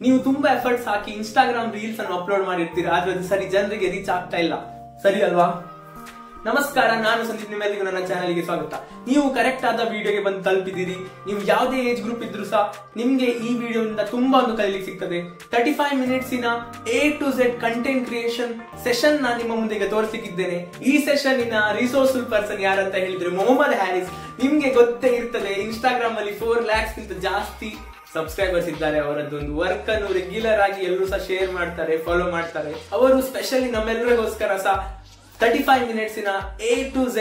ನೀವು ತುಂಬಾ ಎಫರ್ಟ್ಸ್ ಹಾಕಿ Instagram reels ಅನ್ನು ಅಪ್ಲೋಡ್ ಮಾಡಿರ್ತೀರಾ, ಆದ್ರೆ ಅದು ಸರಿ ಜನರಿಗೆ ರೀಚ್ ಆಗ್ತಾ ಇಲ್ಲ, ಸರಿ ಅಲ್ವಾ? ನಮಸ್ಕಾರ, ನಾನು ಸಂದೀಪ್, ನಿಮ್ಮೆಲ್ಲರಿಗೂ ನನ್ನ ಚಾನಲ್ಗೆ ಸ್ವಾಗತ. ನೀವು ಕರೆಕ್ಟ್ ಆದ ವಿಡಿಯೋಗೆ ಬಂದು ತಲುಪಿದ್ದೀರಿ. ನೀವು ಯಾವುದೇ ಏಜ್ ಗ್ರೂಪ್ ಇದ್ರೂ ಸಹ ನಿಮ್ಗೆ ಈ ವಿಡಿಯೋದಿಂದ ತುಂಬಾ ಒಂದು ಕಲಿಲಿಕ್ಕೆ ಸಿಗ್ತದೆ. 35 ಮಿನಿಟ್ಸಿನ A to Z content creation session ನಾನು ನಿಮ್ಮ ಮುಂದೆ ತೋರಿಸಿದ್ದೇನೆ. ಈ ಸೆಷನ್ ಇನ ರಿಸೋರ್ಸ್ಫುಲ್ ಪರ್ಸನ್ ಯಾರಂತ ಹೇಳಿದ್ರೆ ಮೊಹಮ್ಮದ್ ಹ್ಯಾರಿಸ್. ನಿಮ್ಗೆ ಗೊತ್ತೇ ಇರ್ತದೆ, ಇನ್ಸ್ಟಾಗ್ರಾಮ್ ಅಲ್ಲಿ 4 lakhs ಗಿಂತ ಜಾಸ್ತಿ ಸಬ್ಸ್ಕ್ರೈಬರ್ಸ್ ಇದ್ದಾರೆ. ಅವರದ್ದೊಂದು ವರ್ಕ್ ಅನ್ನು ರೆಗ್ಯುಲರ್ ಆಗಿ ಎಲ್ಲರೂ ಸಹ ಶೇರ್ ಮಾಡ್ತಾರೆ, ಫಾಲೋ ಮಾಡ್ತಾರೆ. ಅವರು ಸ್ಪೆಷಲಿ ನಮ್ಮೆಲ್ಲರಿಗೋಸ್ಕರ ಸಹ 35 ಮಿನಿಟ್ಸಿನ A to Z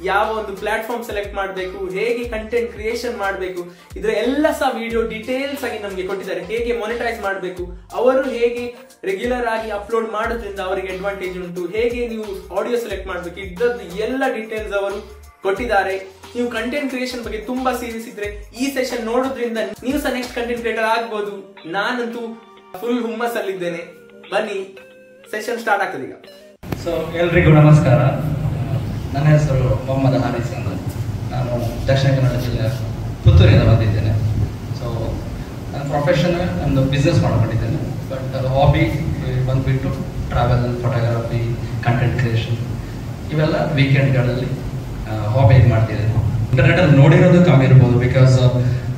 ಯಾವ ಒಂದು ಪ್ಲಾಟ್ಫಾರ್ಮ್ ಸೆಲೆಕ್ಟ್ ಮಾಡಬೇಕು, ಹೇಗೆ ಕಂಟೆಂಟ್ ಕ್ರಿಯೇಷನ್ ಮಾಡಬೇಕು, ಇದರ ಎಲ್ಲ ಸಹ ವಿಡಿಯೋ ಡೀಟೇಲ್ಸ್ ಆಗಿ ನಮಗೆ ಕೊಟ್ಟಿದ್ದಾರೆ. ಹೇಗೆ ಮೊನಿಟೈಸ್ ಮಾಡಬೇಕು, ಅವರು ಹೇಗೆ ರೆಗ್ಯುಲರ್ ಆಗಿ ಅಪ್ಲೋಡ್ ಮಾಡೋದ್ರಿಂದ ಅವರಿಗೆ ಅಡ್ವಾಂಟೇಜ್ ಉಂಟು, ಹೇಗೆ ನೀವು ಆಡಿಯೋ ಸೆಲೆಕ್ಟ್ ಮಾಡಬೇಕು, ಇದ್ದದ್ದು ಎಲ್ಲ ಡೀಟೇಲ್ಸ್ ಅವರು ಕೊಟ್ಟಿದ್ದಾರೆ. ನೀವು ಕಂಟೆಂಟ್ ಕ್ರಿಯೇಷನ್ ಬಗ್ಗೆ ತುಂಬಾ ಸೀರಿಯಸ್ ಇದ್ರೆ ಈ ಸೆಷನ್ ನೋಡೋದ್ರಿಂದ ನೀವು ಸಹ ನೆಕ್ಸ್ಟ್ ಕಂಟೆಂಟ್ ಕ್ರಿಯೇಟರ್ ಆಗ್ಬಹುದು. ನಾನಂತೂ ಫುಲ್ ಹುಮ್ಮಸ್ ಅಲ್ಲಿದ್ದೇನೆ. ಬನ್ನಿ, ಸೆಷನ್ ಸ್ಟಾರ್ಟ್ ಆಗ್ತದೆ ಈಗ. ಸೊ ಎಲ್ರಿಗೂ ನಮಸ್ಕಾರ. ನನ್ನ ಹೆಸರು ಮೊಹಮ್ಮದ್ ಹಾರಿಸ್ ಅಂತ. ನಾನು ದಕ್ಷಿಣ ಕನ್ನಡ ಜಿಲ್ಲೆ ಪುತ್ತೂರಿಂದ ಬಂದಿದ್ದೇನೆ. ಸೊ ನನ್ನ ಪ್ರೊಫೆಷನ್ ಒಂದು ಬಿಸ್ನೆಸ್ ಮಾಡ್ಕೊಂಡಿದ್ದೇನೆ. ಬಟ್ ಹಾಬಿ ಬಂದುಬಿಟ್ಟು ಟ್ರಾವೆಲ್, ಫೋಟೋಗ್ರಫಿ, ಕಂಟೆಂಟ್ ಕ್ರಿಯೇಷನ್ ಇವೆಲ್ಲ ವೀಕೆಂಡ್ಗಳಲ್ಲಿ ಹಾಬಿಯಾಗಿ ಮಾಡ್ತಿದ್ದೇನೆ. ಇಂಟರ್ನೆಟಲ್ಲಿ ನೋಡಿರೋದು ಕಮ್ಮಿ ಇರ್ಬೋದು, ಬಿಕಾಸ್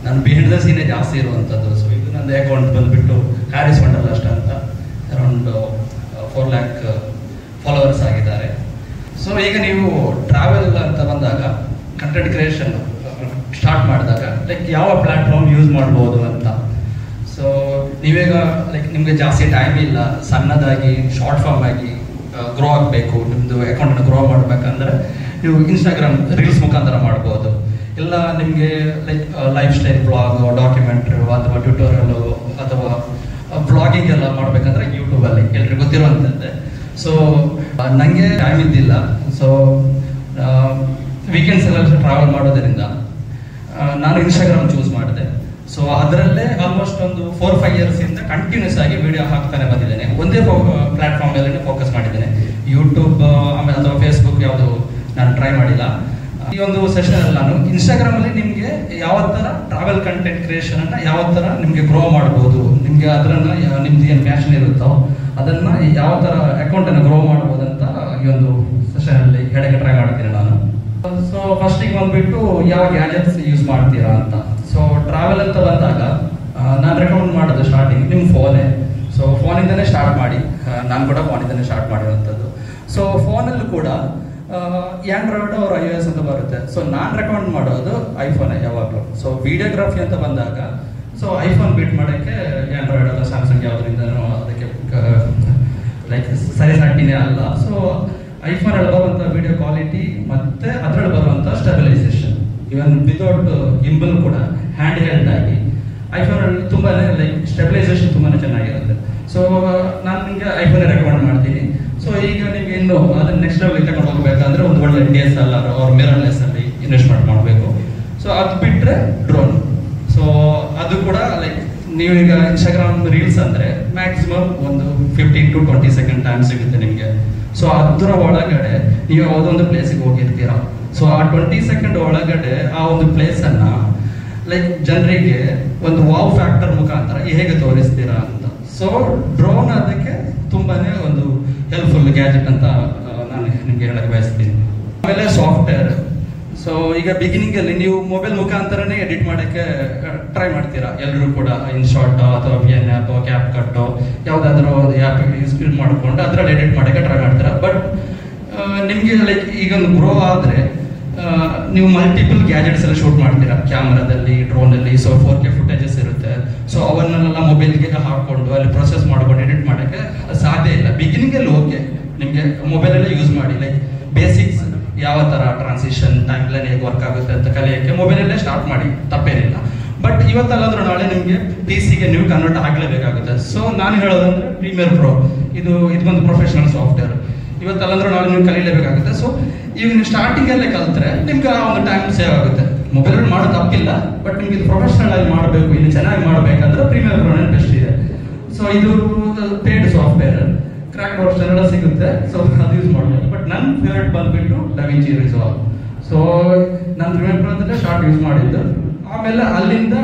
ನಾನು ಬಿಹೈಂಡ್ ದ ಸೀನೇ ಜಾಸ್ತಿ ಇರುವಂಥದ್ದು. ಸೊ ಇದು ನನ್ನ ಅಕೌಂಟ್ ಬಂದುಬಿಟ್ಟು ಹ್ಯಾರಿಸ್ ವಂಡರ್ಲಸ್ಟ್ ಅಂತ, ಅರೌಂಡ್ 4 lakh ಫಾಲೋವರ್ಸ್ ಆಗಿದ್ದಾರೆ. ಸೊ ಈಗ ನೀವು ಟ್ರಾವೆಲ್ ಅಂತ ಬಂದಾಗ, ಕಂಟೆಂಟ್ ಕ್ರಿಯೇಷನ್ ಸ್ಟಾರ್ಟ್ ಮಾಡಿದಾಗ ಲೈಕ್ ಯಾವ ಪ್ಲಾಟ್ಫಾರ್ಮ್ ಯೂಸ್ ಮಾಡ್ಬೋದು ಅಂತ. ಸೊ ನೀವೀಗ ಲೈಕ್ ನಿಮಗೆ ಜಾಸ್ತಿ ಟೈಮ್ ಇಲ್ಲ, ಸಣ್ಣದಾಗಿ ಶಾರ್ಟ್ ಫಾರ್ಮ್ ಆಗಿ ಗ್ರೋ ಆಗಬೇಕು, ನಿಮ್ಮದು ಅಕೌಂಟನ್ನು ಗ್ರೋ ಮಾಡಬೇಕಂದ್ರೆ ನೀವು ಇನ್ಸ್ಟಾಗ್ರಾಮ್ ರೀಲ್ಸ್ ಮುಖಾಂತರ ಮಾಡ್ಬೋದು. ಇಲ್ಲ ನಿಮಗೆ like life style blog, documentary ಅಥವಾ ಟ್ಯೂಟೋರಿಯಲ್ ಅಥವಾ ಬ್ಲಾಗಿಂಗ್ ಎಲ್ಲ ಮಾಡಬೇಕಂದ್ರೆ ಯೂಟ್ಯೂಬಲ್ಲಿ ಎಲ್ರಿಗೂ ಗೊತ್ತಿರುವಂಥದ್ದೇ. ಸೊ ನನಗೆ ಟೈಮ್ ಇದ್ದಿಲ್ಲ. ಸೊ ವೀಕೆಂಡ್ಸ್ ಎಲ್ಲ ಟ್ರಾವೆಲ್ ಮಾಡೋದ್ರಿಂದ ನಾನು ಇನ್ಸ್ಟಾಗ್ರಾಮ್ ಚೂಸ್ ಮಾಡಿದೆ. ಸೊ ಅದರಲ್ಲೇ ಆಲ್ಮೋಸ್ಟ್ ಒಂದು 4-5 yearsಯಿಂದ ಕಂಟಿನ್ಯೂಸ್ ಆಗಿ ವಿಡಿಯೋ ಹಾಕ್ತಾನೆ ಬಂದಿದ್ದೇನೆ. ಒಂದೇ ಪ್ಲಾಟ್ಫಾರ್ಮ್ ಮೇಲೆ ಫೋಕಸ್ ಮಾಡಿದ್ದೇನೆ. ಯೂಟ್ಯೂಬ್ ಆಮೇಲೆ ಅಥವಾ ಫೇಸ್ಬುಕ್ ಯಾವುದು ನಾನು ಟ್ರೈ ಮಾಡಿಲ್ಲ. ಈ ಒಂದು ಸೆಷನ್ ಅಲ್ಲಿ ನಾನು ಇನ್ಸ್ಟಾಗ್ರಾಮ್ ಅಲ್ಲಿ ನಿಮ್ಗೆ ಯಾವ ತರ ಟ್ರಾವೆಲ್ ಕಂಟೆಂಟ್ ಕ್ರಿಯೇಷನ್ ಅನ್ನ ಯಾವ ತರ ನಿಮ್ಗೆ ಗ್ರೋ ಮಾಡಬಹುದು, ನಿಮ್ಗೆ ಅದನ್ನ ನಿಮ್ದು ಏನು ಪ್ಯಾಷನ್ ಇರುತ್ತೋ ಅದನ್ನ ಯಾವ ತರ ಅಕೌಂಟ್ ಅನ್ನು ಗ್ರೋ ಮಾಡಬಹುದು ಅಂತ ಈ ಒಂದು ಸೆಷನ್ ಅಲ್ಲಿ ಹೇಳಕ್ಕೆ ಟ್ರೈ ಮಾಡ್ತೀನಿ ನಾನು. ಸೊ ಫಸ್ಟಿಗೆ ಬಂದ್ಬಿಟ್ಟು ಯಾವ ಗ್ಯಾಜೆಟ್ಸ್ ಯೂಸ್ ಮಾಡ್ತೀರಾ ಅಂತ. ಸೊ ಟ್ರಾವೆಲ್ ಅಂತ ಬಂದಾಗ ನಾನು ರೆಕಮೆಂಡ್ ಮಾಡೋದು ಸ್ಟಾರ್ಟಿಂಗ್ ನಿಮ್ಮ ಫೋನೇ. ಸೊ ಫೋನಿಂದನೇ ಸ್ಟಾರ್ಟ್ ಮಾಡಿ. ನಾನು ಕೂಡ ಫೋನಿಂದನೇ ಸ್ಟಾರ್ಟ್ ಮಾಡಿರುವಂಥದ್ದು. ಸೊ ಫೋನಲ್ಲೂ ಕೂಡ ಆಂಡ್ರಾಯ್ಡ್ ಅವ್ರ iOS ಅಂತ ಬರುತ್ತೆ. ಸೊ ನಾನು ರೆಕಮೆಂಡ್ ಮಾಡೋದು ಐಫೋನೇ ಯಾವಾಗಲೂ. ಸೊ ವಿಡಿಯೋಗ್ರಫಿ ಅಂತ ಬಂದಾಗ ಸೊ ಐಫೋನ್ ಬೀಟ್ ಮಾಡೋಕ್ಕೆ ಆಂಡ್ರಾಯ್ಡ್ ಅಲ್ಲ ಸ್ಯಾಮ್ಸಂಗ್ ಯಾವುದರಿಂದನೂ ಅದಕ್ಕೆ ಲೈಕ್ ಸರಿಸಾಟಿನೇ ಅಲ್ಲ. ಸೊ ಐಫೋನಲ್ಲಿ ಬರುವಂಥ ವಿಡಿಯೋ ಕ್ವಾಲಿಟಿ ಮತ್ತೆ ಅದರಲ್ಲಿ ಬರುವಂಥ ಸ್ಟೆಬಿಲೈಸೇಷನ್, ಇವನ್ ವಿತೌಟ್ ಗಿಂಬಲ್ ಕೂಡ ಹ್ಯಾಂಡ್ ಹೆಲ್ಡ್ ಆಗಿ ಐಫೋನಲ್ಲಿ ತುಂಬಾನೇ ಲೈಕ್ ಸ್ಟೆಬಿಲೈಸೇಷನ್ ತುಂಬಾನೇ ಚೆನ್ನಾಗಿರುತ್ತೆ. ಸೊ ನಾನು ನಿಮಗೆ ಐಫೋನೇ ರೆಕಮೆಂಡ್ ಮಾಡ್ತೀನಿ. ಸೊ ಈಗ ನಿಮ್ಗೆ ಇನ್ನು ಅದನ್ನ ನೆಕ್ಸ್ಟ್ ಲೆವೆಲ್ ತಗೊಂಡು ಹೋಗ್ಬೇಕಂದ್ರೆ ಒಂದು ಒಳ್ಳೆ DSLR ಅವ್ರ ಮಿರರ್ಲೆಸ್ ಅಲ್ಲಿ ಇನ್ವೆಸ್ಟ್ಮೆಂಟ್ ಮಾಡಬೇಕು. ಸೊ ಅದು ಬಿಟ್ಟರೆ ಡ್ರೋನ್. ಸೊ ಅದು ಕೂಡ ಲೈಕ್ ನೀವೀಗ ಇನ್ಸ್ಟಾಗ್ರಾಮ್ ರೀಲ್ಸ್ ಅಂದ್ರೆ ಮ್ಯಾಕ್ಸಿಮಮ್ ಒಂದು 15 to 20 seconds ಟೈಮ್ ಸಿಗುತ್ತೆ ನಿಮಗೆ. ಸೊ ಅದರ ಒಳಗಡೆ ನೀವು ಯಾವುದೊಂದು ಪ್ಲೇಸಿಗೆ ಹೋಗಿರ್ತೀರಾ. ಸೊ ಆ 20 seconds ಒಳಗಡೆ ಆ ಒಂದು ಪ್ಲೇಸ್ ಅನ್ನ ಲೈಕ್ ಜನರಿಗೆ ಒಂದು ವಾವ್ ಫ್ಯಾಕ್ಟರ್ ಮುಖಾಂತರ ಹೇಗೆ ತೋರಿಸ್ತೀರಾ ಅಂತ. ಸೊ ಡ್ರೋನ್ ಅದಕ್ಕೆ ತುಂಬಾನೇ ಒಂದು ಹೆಲ್ಪ್ಫುಲ್ ಗ್ಯಾಜೆಟ್ ಅಂತ ನಾನು ನಿಮ್ಗೆ ಹೇಳಕ್ಕೆ ಬಯಸ್ತೀನಿ. ಆಮೇಲೆ ಸಾಫ್ಟ್ವೇರ್. ಸೊ ಈಗ ಬಿಗಿನಿಂಗ್ ಅಲ್ಲಿ ನೀವು ಮೊಬೈಲ್ ಮುಖಾಂತರನೇ ಎಡಿಟ್ ಮಾಡೋಕ್ಕೆ ಟ್ರೈ ಮಾಡ್ತೀರಾ ಎಲ್ಲರೂ ಕೂಡ. ಇನ್ಶಾಟ್ ಅಥವಾ VN ಅಥವಾ ಕ್ಯಾಪ್ ಕಟ್ಟೋ ಯಾವುದಾದ್ರೂ ಆ್ಯಪ್ ಯೂಸ್ ಮಾಡ್ಕೊಂಡು ಅದರಲ್ಲಿ ಎಡಿಟ್ ಮಾಡೋಕ್ಕೆ ಟ್ರೈ ಮಾಡ್ತೀರಾ. ಬಟ್ ನಿಮಗೆ ಲೈಕ್ ಈಗ ಒಂದು ಗ್ರೋ ಆದರೆ ನೀವು ಮಲ್ಟಿಪಲ್ ಗ್ಯಾಜೆಟ್ಸ್ ಎಲ್ಲ ಶೂಟ್ ಮಾಡ್ತೀರಾ, ಕ್ಯಾಮ್ರಾದಲ್ಲಿ, ಡ್ರೋನಲ್ಲಿ. ಸೊ 4K ಫುಟೇಜಸ್ ಇರುತ್ತೆ. ಸೊ ಅವನ್ನೆಲ್ಲ ಮೊಬೈಲ್ಗೆ ಹಾಕೊಂಡು ಅಲ್ಲಿ ಪ್ರೊಸೆಸ್ ಮಾಡ್ಕೊಂಡು ಎಡಿಟ್ ಮಾಡೋಕ್ಕೆ ಸಾಧ್ಯ ಇಲ್ಲ. ಬಿಗಿನಿಂಗಲ್ಲಿ ಓಕೆ, ನಿಮಗೆ ಮೊಬೈಲಲ್ಲೇ ಯೂಸ್ ಮಾಡಿ. ಲೈಕ್ ಬೇಸಿಕ್ಸ್ ಯಾವ ಥರ ಟ್ರಾನ್ಸಿಷನ್, ಟೈಮ್ ಲೈನ್ ಹೇಗೆ ವರ್ಕ್ ಆಗುತ್ತೆ ಅಂತ ಕಲಿಯೋಕ್ಕೆ ಮೊಬೈಲಲ್ಲೇ ಸ್ಟಾರ್ಟ್ ಮಾಡಿ, ತಪ್ಪೇನಿಲ್ಲ. ಬಟ್ ಇವತ್ತಲ್ಲಾದ್ರೂ ನಾಳೆ ನಿಮಗೆ PC-ಗೆ ನೀವು ಕನ್ವರ್ಟ್ ಆಗಲೇಬೇಕಾಗುತ್ತೆ. ಸೊ ನಾನು ಹೇಳೋದಂದ್ರೆ ಪ್ರೀಮಿಯರ್ ಪ್ರೋ ಇದು ಒಂದು ಪ್ರೊಫೆಷನಲ್ ಸಾಫ್ಟ್ವೇರ್. ಇವತ್ತಲ್ಲಾದ್ರೂ ನಾಳೆ ನೀವು ಕಲಿಯಲೇಬೇಕಾಗುತ್ತೆ. ಸೊ ಈಗ ನೀವು ಸ್ಟಾರ್ಟಿಂಗ್ ಅಲ್ಲೇ ಕಲಿತ್ರೆ ನಿಮ್ಗೆ ಆ ಒಂದು ಟೈಮ್ ಸೇವ್ ಆಗುತ್ತೆ. ಮೊಬೈಲಲ್ಲಿ ಮಾಡೋ ತಪ್ಪಿಲ್ಲ, ಬಟ್ ನಿಮ್ಗೆ ಇದು ಪ್ರೊಫೆಷನಲ್ ಆಗಿ ಮಾಡಬೇಕು, ಇನ್ನು ಚೆನ್ನಾಗಿ ಮಾಡಬೇಕಂದ್ರೆ ಪ್ರೀಮಿಯರ್ ಪ್ರೋನೇ ಬೆಸ್ಟ್ ಇದೆ. ಸೊ ಇದು ಪೇಡ್ ಸಾಫ್ಟ್ವೇರ್, ಕ್ರ್ಯಾಕ್ ವರ್ಷನ್ ಎಲ್ಲ ಸಿಗುತ್ತೆ. ಸೊ ಅದು ಯೂಸ್ ಮಾಡ್ಬೋದು. ಬಟ್ ನನ್ನ ಫೇವ್ರೇಟ್ ಬಂದ್ಬಿಟ್ಟು DaVinci Resolve. ಸೊ ನಾನು ಪ್ರೀಮಿಯರ್ ಪ್ರೋ ಅಂದ್ರೆ ಶಾರ್ಟ್ ಯೂಸ್ ಮಾಡಿದ್ದು. ಆಮೇಲೆ ಅಲ್ಲಿಂದ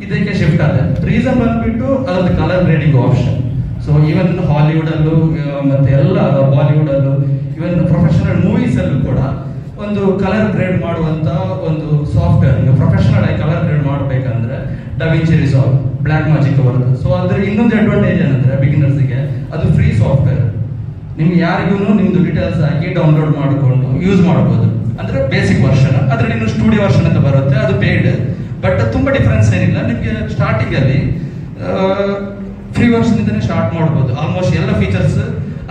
ಇದಕ್ಕೆ ಶಿಫ್ಟ್ ಆದ. ರೀಸನ್ ಬಂದ್ಬಿಟ್ಟು ಅದ್ರದ್ದು colour grading option. So even Hollywood ಅಲ್ಲೂ ಮತ್ತೆ ಎಲ್ಲ ಬಾಲಿವುಡ್ ಅಲ್ಲೂ ಇವನ್ ಪ್ರೊಫೆಷನಲ್ ಮೂವೀಸ್ ಅಲ್ಲೂ ಕೂಡ ಒಂದು ಕಲರ್ ಗ್ರೇಡ್ ಮಾಡುವಂತ ಒಂದು ಸಾಫ್ಟ್ವೇರ್, ಈಗ ಪ್ರೊಫೆಷನಲ್ ಆಗಿ ಕಲರ್ ಗ್ರೇಡ್ ಮಾಡಬೇಕಂದ್ರೆ ಡವಿಂಚಿ ರಿಸಾಲ್ವ್, ಬ್ಲ್ಯಾಕ್ ಮ್ಯಾಜಿಕ್ ಅವರದ್ದು. ಸೊ ಅದ್ರ ಇನ್ನೊಂದು ಅಡ್ವಾಂಟೇಜ್ ಏನಂದ್ರೆ ಬಿಗಿನರ್ಸ್ಗೆ ಅದು ಫ್ರೀ ಸಾಫ್ಟ್ವೇರ್. ನಿಮ್ಗೆ ಯಾರಿಗೂ ನಿಮ್ದು ಡೀಟೇಲ್ಸ್ ಹಾಕಿ ಡೌನ್ಲೋಡ್ ಮಾಡಿಕೊಂಡು ಯೂಸ್ ಮಾಡಬಹುದು. ಅಂದ್ರೆ ಬೇಸಿಕ್ ವರ್ಷನ್, ಅದ್ರಲ್ಲಿ ಇನ್ನು ಸ್ಟುಡಿಯೋ ವರ್ಷನ್ ಅಂತ ಬರುತ್ತೆ, ಅದು ಪೇಯ್ಡ್. ಬಟ್ ತುಂಬಾ ಡಿಫರೆನ್ಸ್ ಏನಿಲ್ಲ. ನಿಮ್ಗೆ ಸ್ಟಾರ್ಟಿಂಗ್ ಅಲ್ಲಿ ಫ್ರೀ ವರ್ಷನ್ ಇಂದನೇ ಸ್ಟಾರ್ಟ್ ಮಾಡಬಹುದು. ಆಲ್ಮೋಸ್ಟ್ ಎಲ್ಲ ಫೀಚರ್ಸ್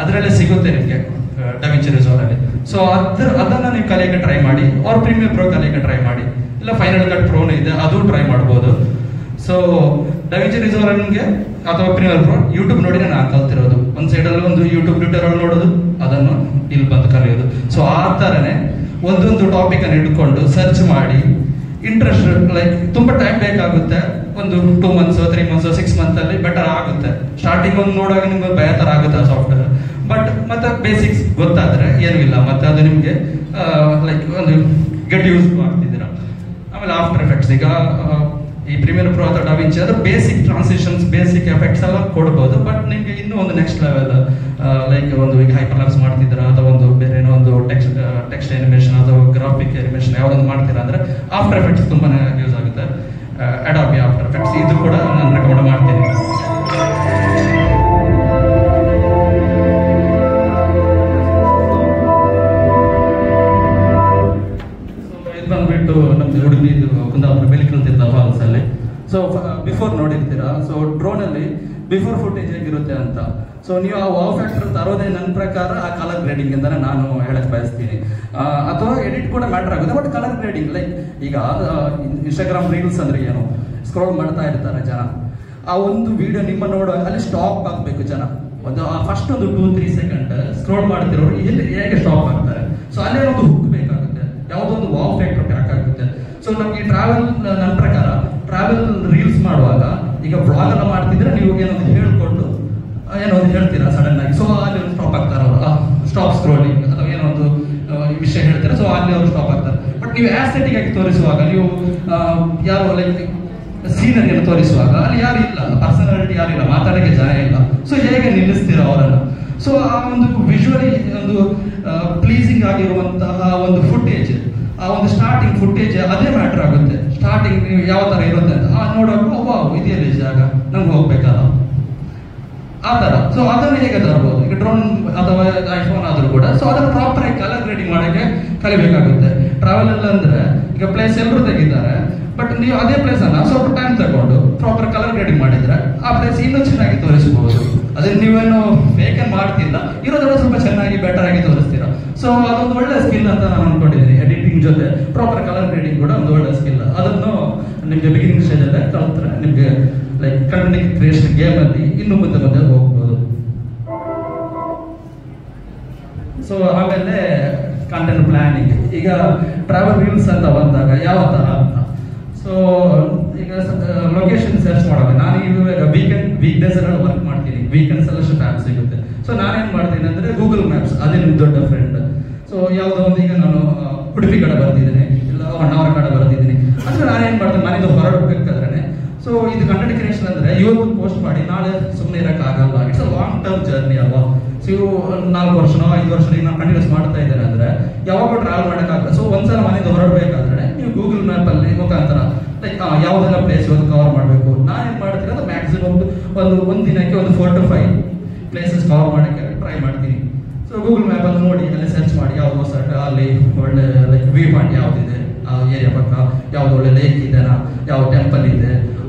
ಅದರಲ್ಲೇ ಸಿಗುತ್ತೆ ನಿಮ್ಗೆ ಡವಿಂಚಿ ರಿಸಾಲ್ವ್ ಅಲ್ಲಿ. ಸೊ ಅದನ್ನ ನೀವು ಕಲಿಯಕ್ಕೆ ಟ್ರೈ ಮಾಡಿ, ಅವ್ರ ಪ್ರೀಮಿಯರ್ ಪ್ರೋ ಕಲಿಯಕ್ಕೆ ಟ್ರೈ ಮಾಡಿ, ಇಲ್ಲ ಫೈನಲ್ ಕಟ್ ಪ್ರೋನು ಇದೆ ಅದು ಟ್ರೈ ಮಾಡಬಹುದು. ಸೊ ಡವಿಂಚಿ ರಿಸಾಲ್ವ್ ನಿಮ್ಗೆ ಅಥವಾ ಪ್ರೀಮಿಯರ್ ಪ್ರೋ ಯೂಟ್ಯೂಬ್ ನೋಡಿ ನಾನು ಕಲ್ತಿರೋದು. ಒಂದ್ ಸೈಡ್ ಅಲ್ಲಿ ಒಂದು ಯೂಟ್ಯೂಬ್ ಟ್ಯೂಟೋರಿಯಲ್ ನೋಡೋದು, ಅದನ್ನು ಇಲ್ಲಿ ಬಂದು ಕಲಿಯೋದು. ಸೊ ಆ ತರನೇ ಒಂದೊಂದು ಟಾಪಿಕ್ ಅನ್ನು ಇಟ್ಕೊಂಡು ಸರ್ಚ್ ಮಾಡಿ ಇಂಟ್ರೆಸ್ಟ್, ಲೈಕ್ ತುಂಬಾ ಟೈಮ್ ಬೇಕಾಗುತ್ತೆ. ಒಂದು 2 months 3 months 6 months ಅಲ್ಲಿ ಬೆಟರ್ ಆಗುತ್ತೆ. ಸ್ಟಾರ್ಟಿಂಗ್ ಒಂದು ನೋಡುವಾಗ ನಿಮ್ಗೆ ಭಯ ತರ ಆಗುತ್ತೆ ಆ ಸಾಫ್ಟ್ವೇರ್. ಬಟ್ ಮತ್ತೆ ಬೇಸಿಕ್ಸ್ ಗೊತ್ತಾದ್ರೆ ಏನೂ ಇಲ್ಲ, ಮತ್ತೆ ಅದು ನಿಮ್ಗೆ ಲೈಕ್ ಒಂದು ಗೆಟ್ ಯೂಸ್ ಮಾಡ್ತಿದ್ದೀರಾ. ಆಮೇಲೆ ಆಫ್ಟರ್ ಎಫೆಕ್ಟ್ಸ್, ಈಗ ಈ ಪ್ರೀಮಿಯರ್ ಪ್ರೋ ಅಥವಾ ಡಾವಿಂಚಿ ಅದು ಬೇಸಿಕ್ ಟ್ರಾನ್ಸಿಷನ್ಸ್, ಬೇಸಿಕ್ ಎಫೆಕ್ಟ್ಸ್ ಎಲ್ಲ ಕೊಡ್ಬೋದು. ಬಟ್ ನಿಮ್ಗೆ ಇನ್ನೂ ಒಂದು ನೆಕ್ಸ್ಟ್ ಲೆವೆಲ್, ಲೈಕ್ ಒಂದು ಈಗ ಹೈಪರ್ಲಾಪ್ಸ್ ಮಾಡ್ತಿದ್ದೀರಾ ಅಥವಾ ಒಂದು ಬೇರೆ ಏನೋ ಒಂದು ಟೆಕ್ಸ್ಟ್ ಅನಿಮೇಷನ್ ಅಥವಾ ಗ್ರಾಫಿಕ್ ಅನಿಮೇಷನ್ ಯಾವ್ದೊಂದು ಮಾಡ್ತೀರಾ ಅಂದ್ರೆ ಆಫ್ಟರ್ ಎಫೆಕ್ಟ್ಸ್ ತುಂಬಾನೇ ಯೂಸ್ ಆಗುತ್ತೆ. ಅಡಾಬಿ ಆಫ್ಟರ್ ಎಫೆಕ್ಟ್ಸ್ ಇದು ಕೂಡ ನಾನು ರೆಕಮೆಂಡ್ ಮಾಡ್ತೀನಿ. ಬಂದ್ಬಿಟ್ಟು ನಮ್ದು ಹುಡುಗಿ ಕುಂದಾಪುರ ಬೆಲಿಕಲ್ತಿದ್ದ ಫಾಲ್ಸ್ ಅಲ್ಲಿ. ಸೊ ಬಿಫೋರ್ ನೋಡಿರ್ತೀರಾ. ಸೊ ಡ್ರೋನ್ ಅಲ್ಲಿ ಬಿಫೋರ್ ಫುಟೇಜ್ ಹೇಗಿರುತ್ತೆ ಅಂತ. ಸೊ ನೀವು ಆ ವಾವ್ ಫ್ಯಾಕ್ಟರ್ ತರೋದೇ ನನ್ನ ಪ್ರಕಾರ ಆ ಕಲರ್ ಗ್ರೇಡಿಂಗ್ ಇಂದಾನೆ ನಾನು ಹೇಳಕ್ ಬಯಸ್ತೀನಿ. ಅಥವಾ ಎಡಿಟ್ ಕೂಡ ಮ್ಯಾಟರ್ ಆಗುತ್ತೆ, ಬಟ್ ಕಲರ್ ಗ್ರೇಡಿಂಗ್ ಲೈಕ್ ಈಗ ಇನ್ಸ್ಟಾಗ್ರಾಮ್ ರೀಲ್ಸ್ ಅಂದ್ರೆ ಏನು, ಸ್ಕ್ರೋಲ್ ಮಾಡ್ತಾ ಇರ್ತಾರೆ ಜನ. ಆ ಒಂದು ವಿಡಿಯೋ ನಿಮ್ಮ ನೋಡುವಾಗ ಅಲ್ಲಿ ಸ್ಟಾಪ್ ಆಗ್ಬೇಕು ಜನ. ಒಂದು ಫಸ್ಟ್ ಒಂದು 2-3 ಸೆಕೆಂಡ್ ಸ್ಕ್ರೋಲ್ ಮಾಡ್ತಿರೋರು ಎಲ್ಲಿ ಹೇಗೆ ಸ್ಟಾಪ್ ಆಗ್ತಾರೆ. ಸೊ ಅಲ್ಲೇ ಒಂದು ಹುಕ್ ಬೇಕಾಗುತ್ತೆ, ಯಾವುದೋ ಒಂದು ವಾವ್ ಫ್ಯಾಕ್ಟರ್ ಬೇಕಾಗುತ್ತೆ. ಸೊ ನಮ್ಗೆ ಟ್ರಾವೆಲ್, ನನ್ನ ಪ್ರಕಾರ ಟ್ರಾವೆಲ್ ರೀಲ್ಸ್ ಮಾಡುವಾಗ ಈಗ ಬ್ಲಾಗ್ ಎಲ್ಲ ಮಾಡ್ತಿದ್ರೆ ನೀವು ಏನೊಂದು ಹೇಳ್ಕೊಂಡು ಏನೋ ಒಂದು ಹೇಳ್ತೀರಾ ಸಡನ್ ಆಗಿ, ಸೊ ಅಲ್ಲಿ ಒಂದು ಸ್ಟಾಪ್ ಆಗ್ತಾರೆ ಅವರು, ಸ್ಟಾಪ್ ಸ್ಕ್ರೋಲಿಂಗ್ ಅಥವಾ ಏನೋ ಒಂದು ವಿಷಯ ಹೇಳ್ತಾರೆ, ಸೊ ಅಲ್ಲಿ ಅವರು ಸ್ಟಾಪ್ ಆಗ್ತಾರೆ. ಬಟ್ ನೀವು ಆಸ್ಥೆಟಿಕ್ ಆಗಿ ತೋರಿಸುವಾಗ, ನೀವು ಯಾರು ಲೈಕ್ ಸೀನರಿಯನ್ನು ತೋರಿಸುವಾಗ ಅಲ್ಲಿ ಯಾರು ಇಲ್ಲ, ಪರ್ಸನಾಲಿಟಿ ಯಾರು ಇಲ್ಲ, ಮಾತಾಡಕ್ಕೆ ಜನ ಇಲ್ಲ. ಸೊ ಹೇಗೆ ನಿಲ್ಲಿಸ್ತೀರಾ ಅವರನ್ನು? ಸೊ ಆ ಒಂದು ವಿಜುವಲಿ ಒಂದು ಪ್ಲೀಸಿಂಗ್ ಆಗಿರುವಂತಹ ಒಂದು ಫುಟೇಜ್, ಆ ಒಂದು ಸ್ಟಾರ್ಟಿಂಗ್ ಫುಟೇಜ್ ಅದೇ ಮ್ಯಾಟರ್ ಆಗುತ್ತೆ. ಸ್ಟಾರ್ಟಿಂಗ್ ನೀವು ಯಾವ ತರ ಇರುತ್ತೆ ಅಂತ ನೋಡುವಾಗ ವಾವ್ ಇದೆಯಲ್ಲ ಈ ಜಾಗ, ನಮ್ಗೆ ಹೋಗ್ಬೇಕಲ್ಲ ಆ ತರ. ಸೊ ಅದನ್ನು ಹೇಗೆ ತರಬಹುದು, ಈಗ ಡ್ರೋನ್ ಅಥವಾ ಐಫೋನ್ ಆದ್ರೂ ಕೂಡ. ಸೊ ಅದನ್ನು ಪ್ರಾಪರ್ ಆಗಿ ಕಲರ್ ಗ್ರೇಡಿಂಗ್ ಮಾಡಕ್ಕೆ ಕಲಿಬೇಕಾಗುತ್ತೆ. ಟ್ರಾವೆಲ್ ಎಲ್ಲ ಅಂದ್ರೆ ಈಗ ಪ್ಲೇಸ್ ಎಲ್ಲರೂ ತೆಗಿದ್ದಾರೆ, ಬಟ್ ನೀವು ಅದೇ ಪ್ಲೇಸ್ ಅನ್ನ ಸ್ವಲ್ಪ ಟೈಮ್ ತಗೊಂಡು ಪ್ರಾಪರ್ ಕಲರ್ ಗ್ರೇಡಿಂಗ್ ಮಾಡಿದ್ರೆ ಆ ಪ್ಲೇಸ್ ಇನ್ನೂ ಚೆನ್ನಾಗಿ ತೋರಿಸಬಹುದು. ಅದೇ ನೀವೇನು ಬೇಕನ್ ಮಾಡ್ತಿಲ್ಲ, ಇರೋದ್ರಲ್ಲಿ ಸ್ವಲ್ಪ ಚೆನ್ನಾಗಿ ಬೆಟರ್ ಆಗಿ ತೋರಿಸ್ತೀರಾ. ಸೊ ಅದೊಂದು ಒಳ್ಳೆ ಸ್ಕಿಲ್ ಅಂತ ನಾನು ಅನ್ಕೊಂಡಿದ್ದೀನಿ. ಎಡಿಟಿಂಗ್ ಜೊತೆ ಪ್ರಾಪರ್ ಕಲರ್ ಗ್ರೇಡಿಂಗ್ ಕೂಡ ಒಂದು ಒಳ್ಳೆ ಸ್ಕಿಲ್. ಅದನ್ನು ನಿಮ್ಗೆ ಬಿಗಿನಿಂಗ್ ಸ್ಟೇಜ್ ಅಲ್ಲೇ ಕಲ್ತ್ರೆ ನಿಮ್ಗೆ ಲೈಕ್ ಕಂಟೆಂಟ್ ಕ್ರಿಯೇಷನ್ ಗೇಮ್ ಅಲ್ಲಿ ಇನ್ನು ಮುಂದೆ ಹೋಗ್ಬೋದು. ಸೊ ಆಮೇಲೆ ಕಂಟೆಂಟ್ ಪ್ಲಾನಿಂಗ್, ಈಗ ಟ್ರಾವೆಲ್ ರೀಲ್ಸ್ ಅಂತ ಬಂದಾಗ ಯಾವ ತರ ಅಂತ. ಸೊ ಈಗ ಲೊಕೇಶನ್ ಸರ್ಚ್ ಮಾಡೋದು, ನಾನು ಇವಾಗ ವೀಕ್ ಡೇಸ್ ಅಲ್ಲಿ ವರ್ಕ್ ಮಾಡ್ತೀನಿ, ವೀಕೆಂಡ್ಸ್ ಎಲ್ಲ ಟೈಮ್ ಸಿಗುತ್ತೆ. ಸೊ ನಾನೇನ್ ಮಾಡ್ತೀನಿ ಅಂದ್ರೆ ಗೂಗಲ್ ಮ್ಯಾಪ್ಸ್, ಅದೇ ನಿಮ್ ದೊಡ್ಡ ಫ್ರೆಂಡ್. ಸೊ ಯಾವುದೋ ಒಂದು ಈಗ ನಾನು ಉಡುಪಿ ಕಡೆ ಬರ್ತಿದ್ದೀನಿ, ಇಲ್ಲ ಹೊನ್ನಾವರ ಕಡೆ ಬರ್ತಿದ್ದೀನಿ ಅಂದ್ರೆ ನಾನೇನ್ ಮಾಡ್ತೀನಿ, ಮನೆಯಿಂದ ಹೊರಡಬೇಕಾದ್ರೆ ಸೊ ಇದು ಕಂಟೆಂಟ್ ಕ್ರಿಯೇಷನ್ ಅಂದ್ರೆ ಇವತ್ತು ಪೋಸ್ಟ್ ಮಾಡಿ ನಾಳೆ ಸುಮ್ಮನೆ ಇರಕ್ಕಾಗಲ್ಲ. It's a long term journey ಅಲ್ವಾ. ಸೊ ಇವು 4 ವರ್ಷನೋ 5 ವರ್ಷ ನಾನು ಕಂಟಿನ್ಯೂಸ್ ಮಾಡ್ತಾ ಇದ್ದೇನೆ ಅಂದ್ರೆ ಯಾವಾಗ ಟ್ರಾವೆಲ್ ಮಾಡಕ್ಕಾಗಲ್ಲ. ಸೊ ಒಂದ್ಸಲ ಮನೆಯಿಂದ ಹೊರಡಬೇಕಾದ್ರೆ ನೀವು ಗೂಗಲ್ ಮ್ಯಾಪ್ ಅಲ್ಲಿ ಮುಖಾಂತರ ಲೈಕ್ ಯಾವ್ದೆಲ್ಲ ಪ್ಲೇಸ್ ಇವತ್ತು ಕವರ್ ಮಾಡಬೇಕು, ನಾನೇನ್ ಮಾಡ್ತೀನಿ ಅಂದ್ರೆ ಮ್ಯಾಕ್ಸಿಮಮ್ ಒಂದು ದಿನಕ್ಕೆ ಒಂದು 4 to 5 ಪ್ಲೇಸಸ್ ಕವರ್ ಮಾಡಕ್ಕೆ ಟ್ರೈ ಮಾಡ್ತೀನಿ. ಸೊ ಗೂಗಲ್ ಮ್ಯಾಪ್ ಅಲ್ಲಿ ನೋಡಿ ಅಲ್ಲಿ ಸರ್ಚ್ ಮಾಡಿ ಯಾವ್ದು ಸರ್ಟ್ ಅಲ್ಲಿ ಒಳ್ಳೆ ಲೈಕ್ ವ್ಯೂ ಪಾಯಿಂಟ್ ಯಾವ್ದಿದೆ, ಆ ಏರಿಯಾ ಪಕ್ಕ ಯಾವ್ದು ಒಳ್ಳೆ ಲೇಕ್ ಇದೆನಾ, ಯಾವ ಟೆಂಪಲ್ ಇದೆ,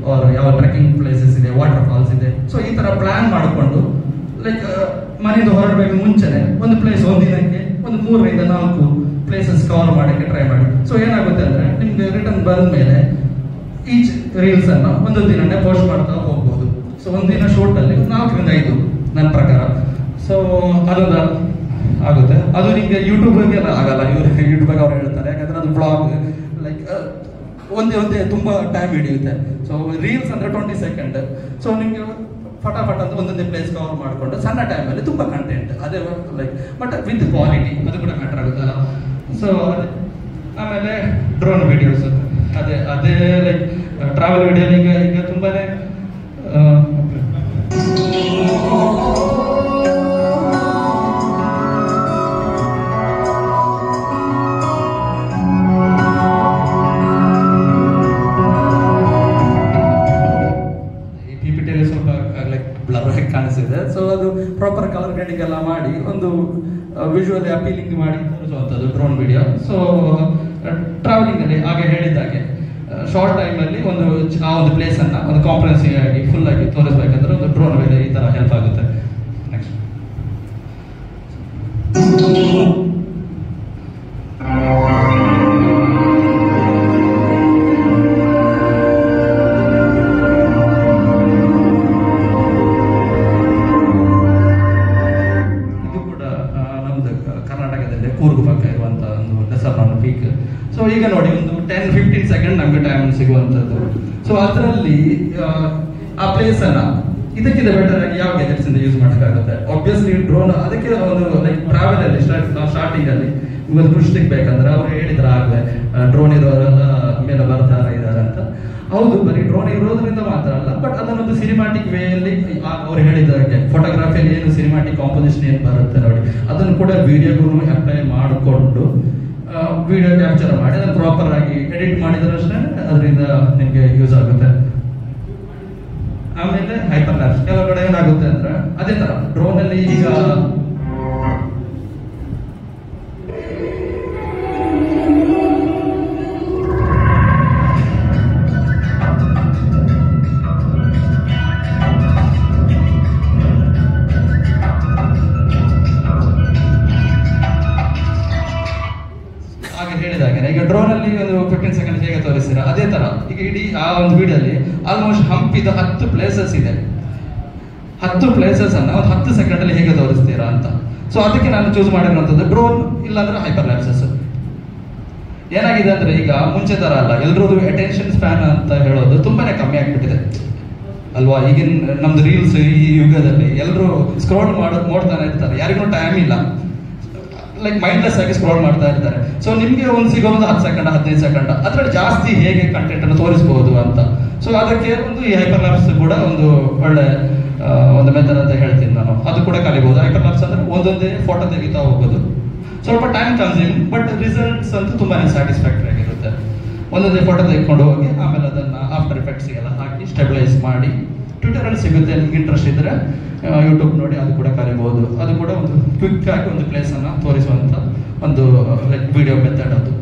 ಯಾವ ಟ್ರೆಕ್ಕಿಂಗ್ ಪ್ಲೇಸಸ್ ಇದೆ, ವಾಟರ್ ಫಾಲ್ಸ್ ಇದೆ. ಸೊ ಈ ತರ ಪ್ಲಾನ್ ಮಾಡಿಕೊಂಡು ಲೈಕ್ ಮನೆಯಿಂದ ಹೊರಡಬೇಕು ಮುಂಚೆನೆ ಒಂದು ಪ್ಲೇಸ್ ಒಂದಿನಕ್ಕೆ ಒಂದು 3 to 4 ಪ್ಲೇಸಸ್ ಕವರ್ ಮಾಡಕ್ಕೆ ಟ್ರೈ ಮಾಡಿ. ಸೊ ಏನಾಗುತ್ತೆ ಅಂದ್ರೆ ನಿಮ್ಗೆ ರಿಟರ್ನ್ ಬಂದ ಮೇಲೆ ಈಚ್ ರೀಲ್ಸ್ ಅನ್ನು ಒಂದೊಂದು ದಿನನೇ ಪೋಸ್ಟ್ ಮಾಡ್ತಾ ಹೋಗ್ಬೋದು. ಸೊ ಒಂದಿನ ಶೂಟ್ ಅಲ್ಲಿ 4 to 5 ನನ್ನ ಪ್ರಕಾರ. ಸೊ ಅದೊಂದು ಆಗುತ್ತೆ. ಅದು ನಿಮ್ಗೆ ಯೂಟ್ಯೂಬ್ಗೆ ಆಗಲ್ಲ, ಯೂಟ್ಯೂಬ್ ಅವ್ರು ಹೇಳ್ತಾರೆ, ಯಾಕಂದ್ರೆ ಅದು ಬ್ಲಾಗ್ ಲೈಕ್ ಒಂದೇ ತುಂಬಾ ಟೈಮ್ ಹಿಡಿಯುತ್ತೆ. ಸೊ ರೀಲ್ಸ್ ಅಂದ್ರೆ 20 ಸೆಕೆಂಡ್. ಸೊ ನಿಮ್ಗೆ ಫಟಾಫಟ್ ಅಂತ ಒಂದೊಂದೇ ಪ್ಲೇಸ್ ಕವರ್ ಮಾಡ್ಕೊಂಡು ಸಣ್ಣ ಟೈಮ್ ಅಲ್ಲಿ ತುಂಬಾ ಕಂಟೆಂಟ್ ಅದೇ ಲೈಕ್ ಬಟ್ ವಿತ್ ಕ್ವಾಲಿಟಿ, ಅದು ಕೂಡ ಮ್ಯಾಟರ್ ಆಗುತ್ತಲ್ಲ. ಸೊ ಆಮೇಲೆ ಡ್ರೋನ್ ವಿಡಿಯೋಸ್ ಅದೇ ಲೈಕ್ ಟ್ರಾವೆಲ್ ವಿಡಿಯೋಲಿ ಈಗ ತುಂಬಾನೇ ಕಾಣಿಸಿದೆ. ಸೊ ಅದು ಪ್ರಾಪರ್ ಕಲರ್ ಗ್ರೇಡಿಂಗ್ ಎಲ್ಲ ಮಾಡಿ ಒಂದು ವಿಜುವಲಿ ಅಪೀಲಿಂಗ್ ಮಾಡಿ ತೋರಿಸುವಂಥದ್ದು ಡ್ರೋನ್ ವಿಡಿಯೋ. ಸೊ ಟ್ರಾವೆಲಿಂಗ್ ಅಲ್ಲಿ ಹಾಗೆ ಹೇಳಿದ್ದಾಗೆ ಶಾರ್ಟ್ ಟೈಮ್ ಅಲ್ಲಿ ಆ ಒಂದು ಪ್ಲೇಸ್ ಅನ್ನ ಒಂದು ಕಾಂಪ್ರಹೆನ್ಸಿವ್ ಆಗಿ ಫುಲ್ ಆಗಿ ತೋರಿಸಬೇಕಂದ್ರೆ ಒಂದು ಡ್ರೋನ್ ವಿಡಿಯೋ ಈ ತರ ಹೆಲ್ಪ್ ಆಗುತ್ತೆ. ನೆಕ್ಸ್ಟ್ ಕೂರ್ಗ್ ಪಕ್ಕ ಇರುವಂತಹ ಒಂದು ಡೆಸರ್ಟ್ ಪೀಕ್. ಸೊ ಈಗ ನೋಡಿ ಒಂದು 10-15 ಸೆಕೆಂಡ್ ನಮ್ಗೆ ಟೈಮ್ ಸಿಗುವಂತದ್ದು. ಸೊ ಅದರಲ್ಲಿ ಆ ಪ್ಲೇಸ್ ಅನ್ನ ಇದಕ್ಕಿಂತ ಬೆಟರ್ ಆಗಿ ಯಾವ ಗ್ಯಾಜೆಟ್ಸ್ ಇಂದ ಯೂಸ್ ಮಾಡಕ್ಕಾಗುತ್ತೆ? ಆಬ್ವಿಯಸ್ಲಿ ಡ್ರೋನ್ ಅದಕ್ಕೆ ಒಂದು ಲೈಕ್ ಟ್ರಾವೆಲ್ ಅಲ್ಲಿ ಸ್ಟಾರ್ಟಿಂಗ್ ಅಲ್ಲಿ ಒಂದು ಖುಷಿ ಸಿಗ್ಬೇಕಂದ್ರೆ ಅವ್ರು ಹೇಳಿದ್ರ ಆಗಲೇ ಡ್ರೋನ್ ಇರೋರೆಲ್ಲ ಮೇಲೆ ಬರ್ತಾರ ಇದಾರೆ ಅಂತ. ಹೌದು, ಬರೀ ಡ್ರೋನ್ ಇರೋದ್ರಿಂದ ಮಾತ್ರ ಅಲ್ಲ, ಬಟ್ ಅದನ್ನೊಂದು ಸಿನಿಮ್ಯಾಟಿಕ್ ವೇ ಅಲ್ಲಿ ಅವ್ರು ಹೇಳಿದಾಗೆ ಫೋಟೋಗ್ರಫಿಯಲ್ಲಿ ಏನು ಸಿನಿಮ್ಯಾಟಿಕ್ ಕಾಂಪೋಸಿಷನ್ ಏನು ಬರುತ್ತೆ ನೋಡಿ, ಅದನ್ನು ಕೂಡ ವಿಡಿಯೋಗೂ ಅಪ್ಲೈ ಮಾಡಿಕೊಂಡು ವಿಡಿಯೋ ಕ್ಯಾಪ್ಚರ್ ಮಾಡಿ ಅದನ್ನು ಪ್ರಾಪರ್ ಆಗಿ ಎಡಿಟ್ ಮಾಡಿದ್ರಷ್ಟೇ ಅದರಿಂದ ನಿಮ್ಗೆ ಯೂಸ್ ಆಗುತ್ತೆ. ಆಮೇಲೆ ಹೈಪರ್ ಲ್ಯಾಪ್ಸ್ ಕೆಲವು ಕಡೆ ಏನಾಗುತ್ತೆ ಅಂದ್ರೆ ಅದೇ ತರ ಡ್ರೋನ್ ಅಲ್ಲಿ ಈಗ ಈಗ ಡ್ರೋನ್ ಅಲ್ಲಿ ಒಂದು 15 ಸೆಕೆಂಡ್ ಹೇಗೆ ತೋರಿಸ್ತೀರಾ ಅದೇ ತರ ಈಗ ಇಡೀ ಆ ಒಂದು ವಿಡಿಯೋಲಿ ಆಲ್ಮೋಸ್ಟ್ ಹಂಪಿದ 10 ಪ್ಲೇಸಸ್ ಇದೆ. 10 ಪ್ಲೇಸಸ್ ಅನ್ನ ಒಂದು 10 ಸೆಕೆಂಡ್ ಅಲ್ಲಿ ಹೇಗೆ ತೋರಿಸ್ತೀರಾ ಅಂತ. ಸೊ ಅದಕ್ಕೆ ನಾನು ಚೂಸ್ ಮಾಡಿರುವಂತದ್ದು ಡ್ರೋನ್ ಇಲ್ಲಾಂದ್ರೆ ಹೈಪರ್ ಲ್ಯಾಪ್ಸಸ್. ಏನಾಗಿದೆ ಅಂದ್ರೆ ಈಗ ಮುಂಚೆ ತರ ಅಲ್ಲ, ಎಲ್ರದ್ದು ಅಟೆನ್ಷನ್ ಸ್ಪ್ಯಾನ್ ಅಂತ ಹೇಳೋದು ತುಂಬಾನೇ ಕಮ್ಮಿ ಆಗ್ಬಿಟ್ಟಿದೆ ಅಲ್ವಾ? ಈಗಿನ ನಮ್ದು ರೀಲ್ಸ್ ಈ ಯುಗದಲ್ಲಿ ಎಲ್ಲರೂ ಸ್ಕ್ರೋಲ್ ನೋಡ್ತಾನೆ ಇರ್ತಾರೆ, ಯಾರಿಗೂ ಟೈಮ್ ಇಲ್ಲ, ಲೈಕ್ ಮೈಂಡ್ಲೆಸ್ ಆಗಿ ಸ್ಕ್ರೋಲ್ ಮಾಡ್ತಾ ಇರ್ತಾರೆ. ಸೊ ನಿಮ್ಗೆ ಒಂದು ಸಿಗೋದು 10 ಸೆಕೆಂಡ್ 15 ಸೆಕೆಂಡ್ ಅದ್ರಲ್ಲಿ ಜಾಸ್ತಿ ಹೇಗೆ ಕಂಟೆಂಟ್ ಅನ್ನು ತೋರಿಸಬಹುದು ಅಂತ. ಸೊ ಅದಕ್ಕೆ ಒಂದು ಈ ಹೈಪರ್ ಲ್ಯಾಪ್ಸ್ ಕೂಡ ಒಂದು ಒಳ್ಳೆ ಒಂದು ಮೆಥಡ್ ಅಂತ ಹೇಳ್ತೀನಿ ನಾನು. ಅದು ಕೂಡ ಕಲಿಬಹುದು. ಹೈಪರ್ ಲ್ಯಾಪ್ಸ್ ಅಂದ್ರೆ ಒಂದೊಂದೇ ಫೋಟೋ ತೆಗಿತಾ ಹೋಗೋದು, ಸ್ವಲ್ಪ ಟೈಮ್ ಕನ್ಸ್ಯೂಮ್, ಬಟ್ ರಿಸಲ್ಟ್ಸ್ ಅಂತೂ ತುಂಬಾನೇ ಸ್ಯಾಟಿಸ್ಫ್ಯಾಕ್ಟರಿ ಆಗಿರುತ್ತೆ. ಒಂದೊಂದೇ ಫೋಟೋ ತೆಗೆದುಕೊಂಡು ಹೋಗಿ ಆಮೇಲೆ ಅದನ್ನ ಆಫ್ಟರ್ ಎಫೆಕ್ಟ್ಸ್ ಎಲ್ಲ ಹಾಕಿ ಸ್ಟೆಬಿಲೈಸ್ ಮಾಡಿ ಟ್ವಿಟರ್ ಸಿಗುತ್ತೆ. ನಿಮ್ಗೆ ಇಂಟ್ರೆಸ್ಟ್ ಇದ್ರೆ ಯೂಟ್ಯೂಬ್ ನೋಡಿ ಅದು ಕೂಡ ಕಲಿಬಹುದು. ಅದು ಕೂಡ ಒಂದು ಕ್ವಿಕ್ ಆಗಿ ಒಂದು ಪ್ಲೇಸ್ ಅನ್ನ ತೋರಿಸುವಂತ ಒಂದು ಲೈಕ್ ವಿಡಿಯೋ ಮೆಥಡ್ ಅದು.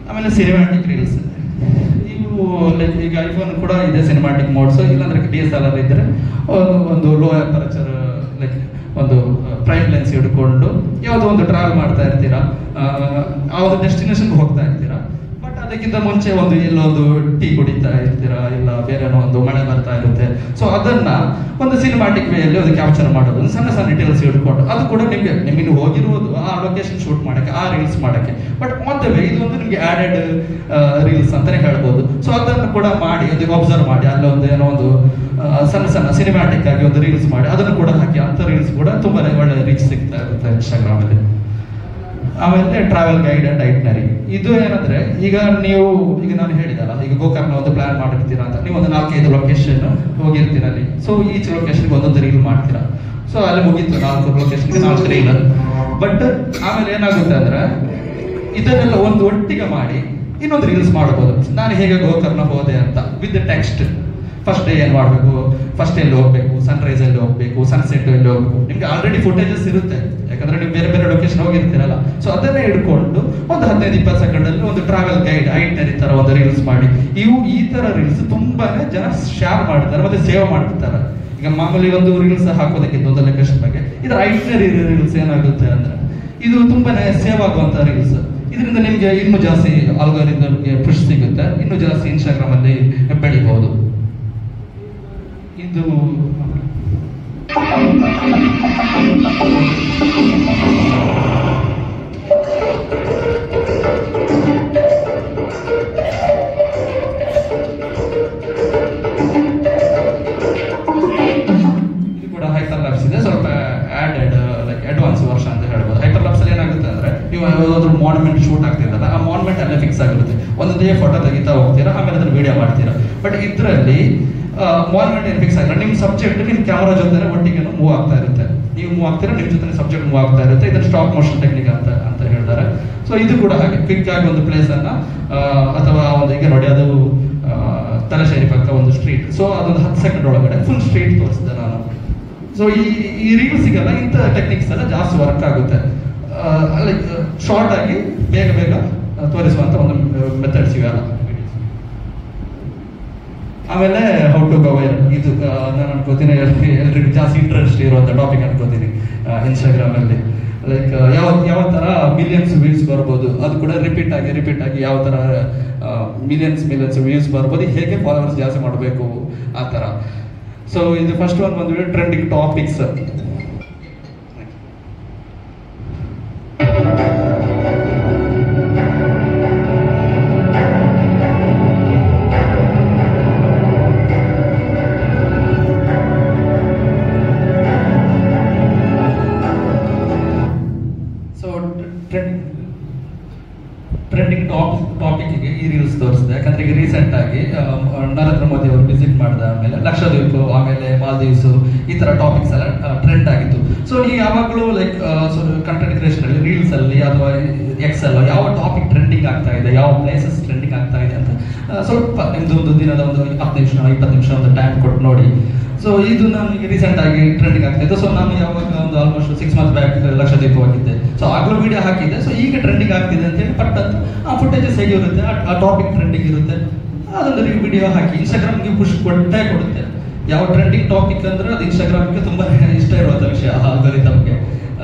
ಆಮೇಲೆ ಸಿನಿಮ್ಯಾಟಿಕ್ ರೀಲ್ಸ್ ಇವು ಲೈಕ್ ಈಗ ಐಫೋನ್ ಕೂಡ ಇದೆ ಸಿನಿಮ್ಯಾಟಿಕ್ ಮೋಡ್ಸ್. ಇಲ್ಲಾಂದ್ರೆ DSLR ಇದ್ರೆ ಒಂದು ಲೋ ಅಪರ್ಚರ್ ಲೈಕ್ ಒಂದು ಪ್ರೈಮ್ ಲೆನ್ಸ್ ಹಿಡ್ಕೊಂಡು ಯಾವುದೋ ಒಂದು ಟ್ರಾವೆಲ್ ಮಾಡ್ತಾ ಇರ್ತೀರಾ, ಆ ಒಂದು ಡೆಸ್ಟಿನೇಷನ್ಗೆ ಹೋಗ್ತಾ ಇರ್ತೀರಾ, ಬಟ್ ಅದಕ್ಕಿಂತ ಮುಂಚೆ ಒಂದು ಎಲ್ಲೊಂದು ಟೀ ಕುಡಿತಾ ಇರ್ತೀರಾ, ಇಲ್ಲ ಬೇರೆ ಒಂದು ಮಳೆ ಬರ್ತಾ ಇರುತ್ತೆ. ಸೊ ಅದನ್ನ ಒಂದು ಸಿನಿಮ್ಯಾಟಿಕ್ ವೇ ಅಲ್ಲಿ ಒಂದು ಕ್ಯಾಪ್ಚರ್ ಮಾಡೋದು, ಒಂದು ಸಣ್ಣ ಸಣ್ಣ ಡೀಟೇಲ್ಸ್ ಹಿಡ್ಕೊಂಡು ಅದು ಕೂಡ ನಿಮಗೆ ಹೋಗಿರುವುದು ಆ ಲೊಕೇಶನ್ ಶೂಟ್ ಮಾಡಕ್ಕೆ, ಆ ರೀಲ್ಸ್ ಮಾಡಕ್ಕೆ, ಬಟ್ ಮತ್ತೆ ಇದೊಂದು ನಿಮ್ಗೆ ಆಡೆಡ್ ರೀಲ್ಸ್ ಅಂತಾನೆ ಹೇಳ್ಬೋದು. ಸೊ ಅದನ್ನು ಕೂಡ ಮಾಡಿ ಅದಕ್ಕೆ ಅಬ್ಸರ್ವ್ ಮಾಡಿ ಅಲ್ಲೊಂದು ಏನೋ ಒಂದು ಸಣ್ಣ ಸಣ್ಣ ಸಿನಿಮ್ಯಾಟಿಕ್ ಆಗಿ ಒಂದು ರೀಲ್ಸ್ ಮಾಡಿ ಅದನ್ನು ಕೂಡ ಹಾಕಿ, ಅಂತ ರೀಲ್ಸ್ ಕೂಡ ತುಂಬಾನೇ ಒಳ್ಳೆ ರೀಚ್ ಸಿಗ್ತಾ ಇರುತ್ತೆ ಇನ್ಸ್ಟಾಗ್ರಾಮ್ ಅಲ್ಲಿ. ಆಮೇಲೆ ಟ್ರಾವೆಲ್ ಗೈಡ್ ಅಂಡ್ ಐಟ್ನರಿ ಇದು ಏನಂದ್ರೆ ಈಗ ನಾನು ಹೇಳಿದಲ್ಲ, ಈಗ ಗೋಕರ್ಣ ಒಂದು ಪ್ಲಾನ್ ಮಾಡಿರ್ತೀರಾ ಅಂತ, ನೀವು ಒಂದು 4-5 ಲೊಕೇಶನ್ ಹೋಗಿರ್ತೀರ ಅಲ್ಲಿ. ಸೊ ಈಚ್ ಲೊಕೇಶನ್ಗೆ ಒಂದೊಂದು ರೀಲ್ ಮಾಡ್ತೀರಾ. ಸೊ ಅಲ್ಲಿ ಮುಗೀತು 4 ಲೊಕೇಶನ್ಗೆ 4 ರೀಲ್. ಬಟ್ ಆಮೇಲೆ ಏನಾಗುತ್ತೆ ಅಂದ್ರೆ ಇದನ್ನೆಲ್ಲ ಒಂದು ಒಟ್ಟಿಗೆ ಮಾಡಿ ಇನ್ನೊಂದು ರೀಲ್ಸ್ ಮಾಡಬಹುದು. ನಾನು ಹೇಗೆ ಗೋಕರ್ಣ ಹೋದೆ ಅಂತ ವಿತ್ ಟೆಕ್ಸ್ಟ್. ಫಸ್ಟ್ ಡೇ ಏನ್ ಮಾಡ್ಬೇಕು, ಫಸ್ಟ್ ಎಲ್ಲಿ ಹೋಗ್ಬೇಕು, ಸನ್ರೈಸ್ ಎಲ್ಲಿ ಹೋಗ್ಬೇಕು, ಸನ್ಸೆಟ್ ಎಲ್ಲಿ ಹೋಗ್ಬೇಕು, ನಿಮ್ಗೆ ಆಲ್ರೆಡಿ ಫುಟೇಜಸ್ ಇರುತ್ತೆ, ಯಾಕಂದ್ರೆ ನೀವು ಬೇರೆ ಬೇರೆ ಲೊಕೇಶನ್ ಹೋಗಿರ್ತೀರಲ್ಲ. ಸೊ ಅದನ್ನೇ ಹಿಡ್ಕೊಂಡು ಒಂದು 15-20 ಸೆಕೆಂಡ್ ಅಲ್ಲಿ ಒಂದು ಟ್ರಾವೆಲ್ ಗೈಡ್ ಐಟ್ನರಿ ತರ ಒಂದು ರೀಲ್ಸ್ ಮಾಡಿ. ಈ ತರ ರೀಲ್ಸ್ ತುಂಬಾನೇ ಜನ ಶೇರ್ ಮಾಡ್ತಾರೆ ಮತ್ತೆ ಸೇವ್ ಮಾಡ್ತಾರೆ. ಈಗ ಮಾಮೂಲಿ ಒಂದು ರೀಲ್ಸ್ ಹಾಕೋದಕ್ಕಿಂತ ಒಂದು ಲೊಕೇಶನ್ ಬಗ್ಗೆ ಇದರ ಐಟ್ನರಿ ರೀಲ್ಸ್ ಏನಾಗುತ್ತೆ ಅಂದ್ರೆ ಇದು ತುಂಬಾನೇ ಸೇವ್ ಆಗುವಂತ ರೀಲ್ಸ್. ಇದರಿಂದ ನಿಮ್ಗೆ ಇನ್ನೂ ಜಾಸ್ತಿ ಆಲ್ಗಾರಿದಮ್ಗೆ ಪುಷ್ ಸಿಗುತ್ತೆ, ಇನ್ನೂ ಜಾಸ್ತಿ ಇನ್ಸ್ಟಾಗ್ರಾಮ್ ಅಲ್ಲಿ ಬೆಳಿಬಹುದು. ಇದು ಕೂಡ ಹೈಪರ್ ಲ್ಯಾಪ್ಸ್ ಇದೆ, ಸ್ವಲ್ಪ ಆಡೆಡ್ ಲೈಕ್ ಅಡ್ವಾನ್ಸ್ ವರ್ಷನ್ ಅಂತ ಹೇಳ್ಬೋದು. ಹೈಪರ್ ಲ್ಯಾಪ್ಸ್ ಅಲ್ಲಿ ಏನಾಗುತ್ತೆ ಅಂದ್ರೆ ನೀವು ಯಾವುದಾದ್ರೂ ಮಾನ್ಯುಮೆಂಟ್ ಶೂಟ್ ಆಗ್ತಿರಲ್ಲ, ಆ ಮಾನ್ಯುಮೆಂಟ್ ಅಲ್ಲೇ ಫಿಕ್ಸ್ ಆಗಿರುತ್ತೆ. ಒಂದೊಂದೇ ಫೋಟೋ ತೆಗಿತಾ ಹೋಗ್ತೀರಾ, ಆಮೇಲೆ ಅದನ್ನ ವಿಡಿಯೋ ಮಾಡ್ತೀರಾ. ಬಟ್ ಇದರಲ್ಲಿ ಮಾನಿಟರ್ ಫಿಕ್ಸ್ ಆಗಿರೋ ನಿಮ್ಮ ಸಬ್ಜೆಕ್ಟ್ ನಿಮ್ಮ ಕ್ಯಾಮರಾ ಜೊತೆ ಒಟ್ಟಿಗೆ ಮೂವ್ ಆಗ್ತಾ ಇರುತ್ತೆ. ನೀವು ಮೂವ್ ಆಗ್ತೀರಾ, ನಿಮ್ಮ ಜೊತೆ ಸಬ್ಜೆಕ್ಟ್ ಮೂವ್ ಆಗ್ತಾ ಇರುತ್ತೆ. ಇದನ್ನು ಸ್ಟಾಪ್ ಮೋಷನ್ ಟೆಕ್ನಿಕ್ ಅಂತ ಹೇಳ್ತಾರೆ. ಸೊ ಇದು ಕೂಡ ಹಾಗೆ ಕ್ವಿಕ್ ಆಗಿ ಒಂದು ಪ್ಲೇಸ್ ಅನ್ನ ಅಥವಾ ಒಂದು ಈಗ ನೋಡಿ ಅದು ತಲಶೇರಿ ಪಕ್ಕ ಒಂದು ಸ್ಟ್ರೀಟ್, ಸೊ ಅದೊಂದು 10 ಸೆಕೆಂಡ್ ಒಳಗಡೆ ಫುಲ್ ಸ್ಟ್ರೀಟ್ ತೋರಿಸಿದೆ ನಾನು. ಸೊ ಈ ರೀಲ್ಸಿಗೆಲ್ಲ ಇಂಥ ಟೆಕ್ನಿಕ್ಸ್ ಎಲ್ಲ ಜಾಸ್ತಿ ವರ್ಕ್ ಆಗುತ್ತೆ. ಲೈಕ್ ಶಾರ್ಟ್ ಆಗಿ ಬೇಗ ಬೇಗ ತೋರಿಸುವಂತ ಒಂದು ಮೆಥಡ್ಸ್ ಇವೆಲ್ಲ. ಆಮೇಲೆ ಹೌ ಟು ಗೋ ವೈರಲ್, ಇದು ನಾನು ಅನ್ಕೋತೀನಿ ಎಲ್ರಿಗೂ ಜಾಸ್ತಿ ಇಂಟ್ರೆಸ್ಟ್ ಇರುವಂತ ಟಾಪಿಕ್ ಅನ್ಕೋತೀನಿ ಇನ್ಸ್ಟಾಗ್ರಾಮ್ ಅಲ್ಲಿ. ಲೈಕ್ ಯಾವ ತರ ಮಿಲಿಯನ್ಸ್ ವ್ಯೂಸ್ ಬರ್ಬೋದು, ಅದು ಕೂಡ ರಿಪೀಟ್ ಆಗಿ ಯಾವ ತರ ಮಿಲಿಯನ್ಸ್ ವ್ಯೂಸ್ ಬರ್ಬೋದು, ಹೇಗೆ ಫಾಲೋವರ್ಸ್ ಜಾಸ್ತಿ ಮಾಡಬೇಕು ಆ ತರ. ಸೊ ಇದು ಫಸ್ಟ್ ಒಂದು ಬಂದ್ಬಿಟ್ಟು ಟ್ರೆಂಡಿಂಗ್ ಟಾಪಿಕ್ಸ್. ಟ್ರೆಂಡಿಂಗ್ ಟಾಪಿಕ್ಗೆ ಈ ರೀಲ್ಸ್ ತೋರಿಸಿದೆ. ಯಾಕಂದ್ರೆ ಈಗ ರೀಸೆಂಟ್ ಆಗಿ ನರೇಂದ್ರ ಮೋದಿ ಅವರು ವಿಸಿಟ್ ಮಾಡಿದ ಆಮೇಲೆ ಲಕ್ಷದ್ವೀಪ, ಆಮೇಲೆ ಮಾಲ್ದೀವ್ಸ್, ಈ ತರ ಟಾಪಿಕ್ಸ್ ಎಲ್ಲ ಟ್ರೆಂಡ್ ಆಗಿತ್ತು. ಸೊ ಈ ಯಾವಾಗಲೂ ಲೈಕ್ ಕಂಟೆಂಟ್ ಕ್ರಿಯೇಷನ್ ಅಲ್ಲಿ ರೀಲ್ಸ್ ಅಲ್ಲಿ ಅಥವಾ ಎಕ್ಸ್ ಅಲ್ಲಿ ಯಾವ ಟಾಪಿಕ್ ಟ್ರೆಂಡಿಂಗ್ ಆಗ್ತಾ ಇದೆ, ಯಾವ ಪ್ಲೇಸಸ್ ಟ್ರೆಂಡಿಂಗ್ ಆಗ್ತಾ ಇದೆ ಅಂತ ಸ್ವಲ್ಪ ನಿಮ್ದು ದಿನದ ಒಂದು 10 ನಿಮಿಷ 20 ನಿಮಿಷ ಒಂದು ಟೈಮ್ ಕೊಟ್ಟು ನೋಡಿ. ಸೊ ಇದು ನನಗೆ ರೀಸೆಂಟ್ ಆಗಿ ಟ್ರೆಂಡಿಂಗ್ ಆಗ್ತಾ ಇದೆ. ಸೊ ನಾನು ಯಾವಾಗ ಒಂದು ಆಲ್ಮೋಸ್ಟ್ 6 ಮಂತ್ಸ್ ಬ್ಯಾಕ್ ಲಕ್ಷದ್ವೀಪ ಹೋಗಿದ್ದೆ. ಸೊ ಆಗ್ಲೂ ವಿಡಿಯೋ ಹಾಕಿದ್ದೆ. ಸೊ ಈಗ ಟ್ರೆಂಡಿಂಗ್ ಆಗ್ತಿದೆ ಅಂತ ಹೇಳಿ ಪಟ್ ಅಂತ ಆ ಫುಟೇಜಸ್ ಹೇಗಿರುತ್ತೆ, ಆ ಟಾಪಿಕ್ ಟ್ರೆಂಡಿಂಗ್ ಇರುತ್ತೆ, ಅದೊಂದು ವಿಡಿಯೋ ಹಾಕಿ ಇನ್ಸ್ಟಾಗ್ರಾಮ್ಗೆ ಪುಷ್ ಕೊಟ್ಟೆ ಕೊಡುತ್ತೆ. ಯಾವ ಟ್ರೆಂಡಿಂಗ್ ಟಾಪಿಕ್ ಅಂದ್ರೆ ಅದು ಇನ್ಸ್ಟಾಗ್ರಾಮ್ಗೆ ತುಂಬಾ ಇಷ್ಟ ಇರುವಂತ ವಿಷಯ. ಆಲ್ಗೊರಿಥಮ್ಗೆ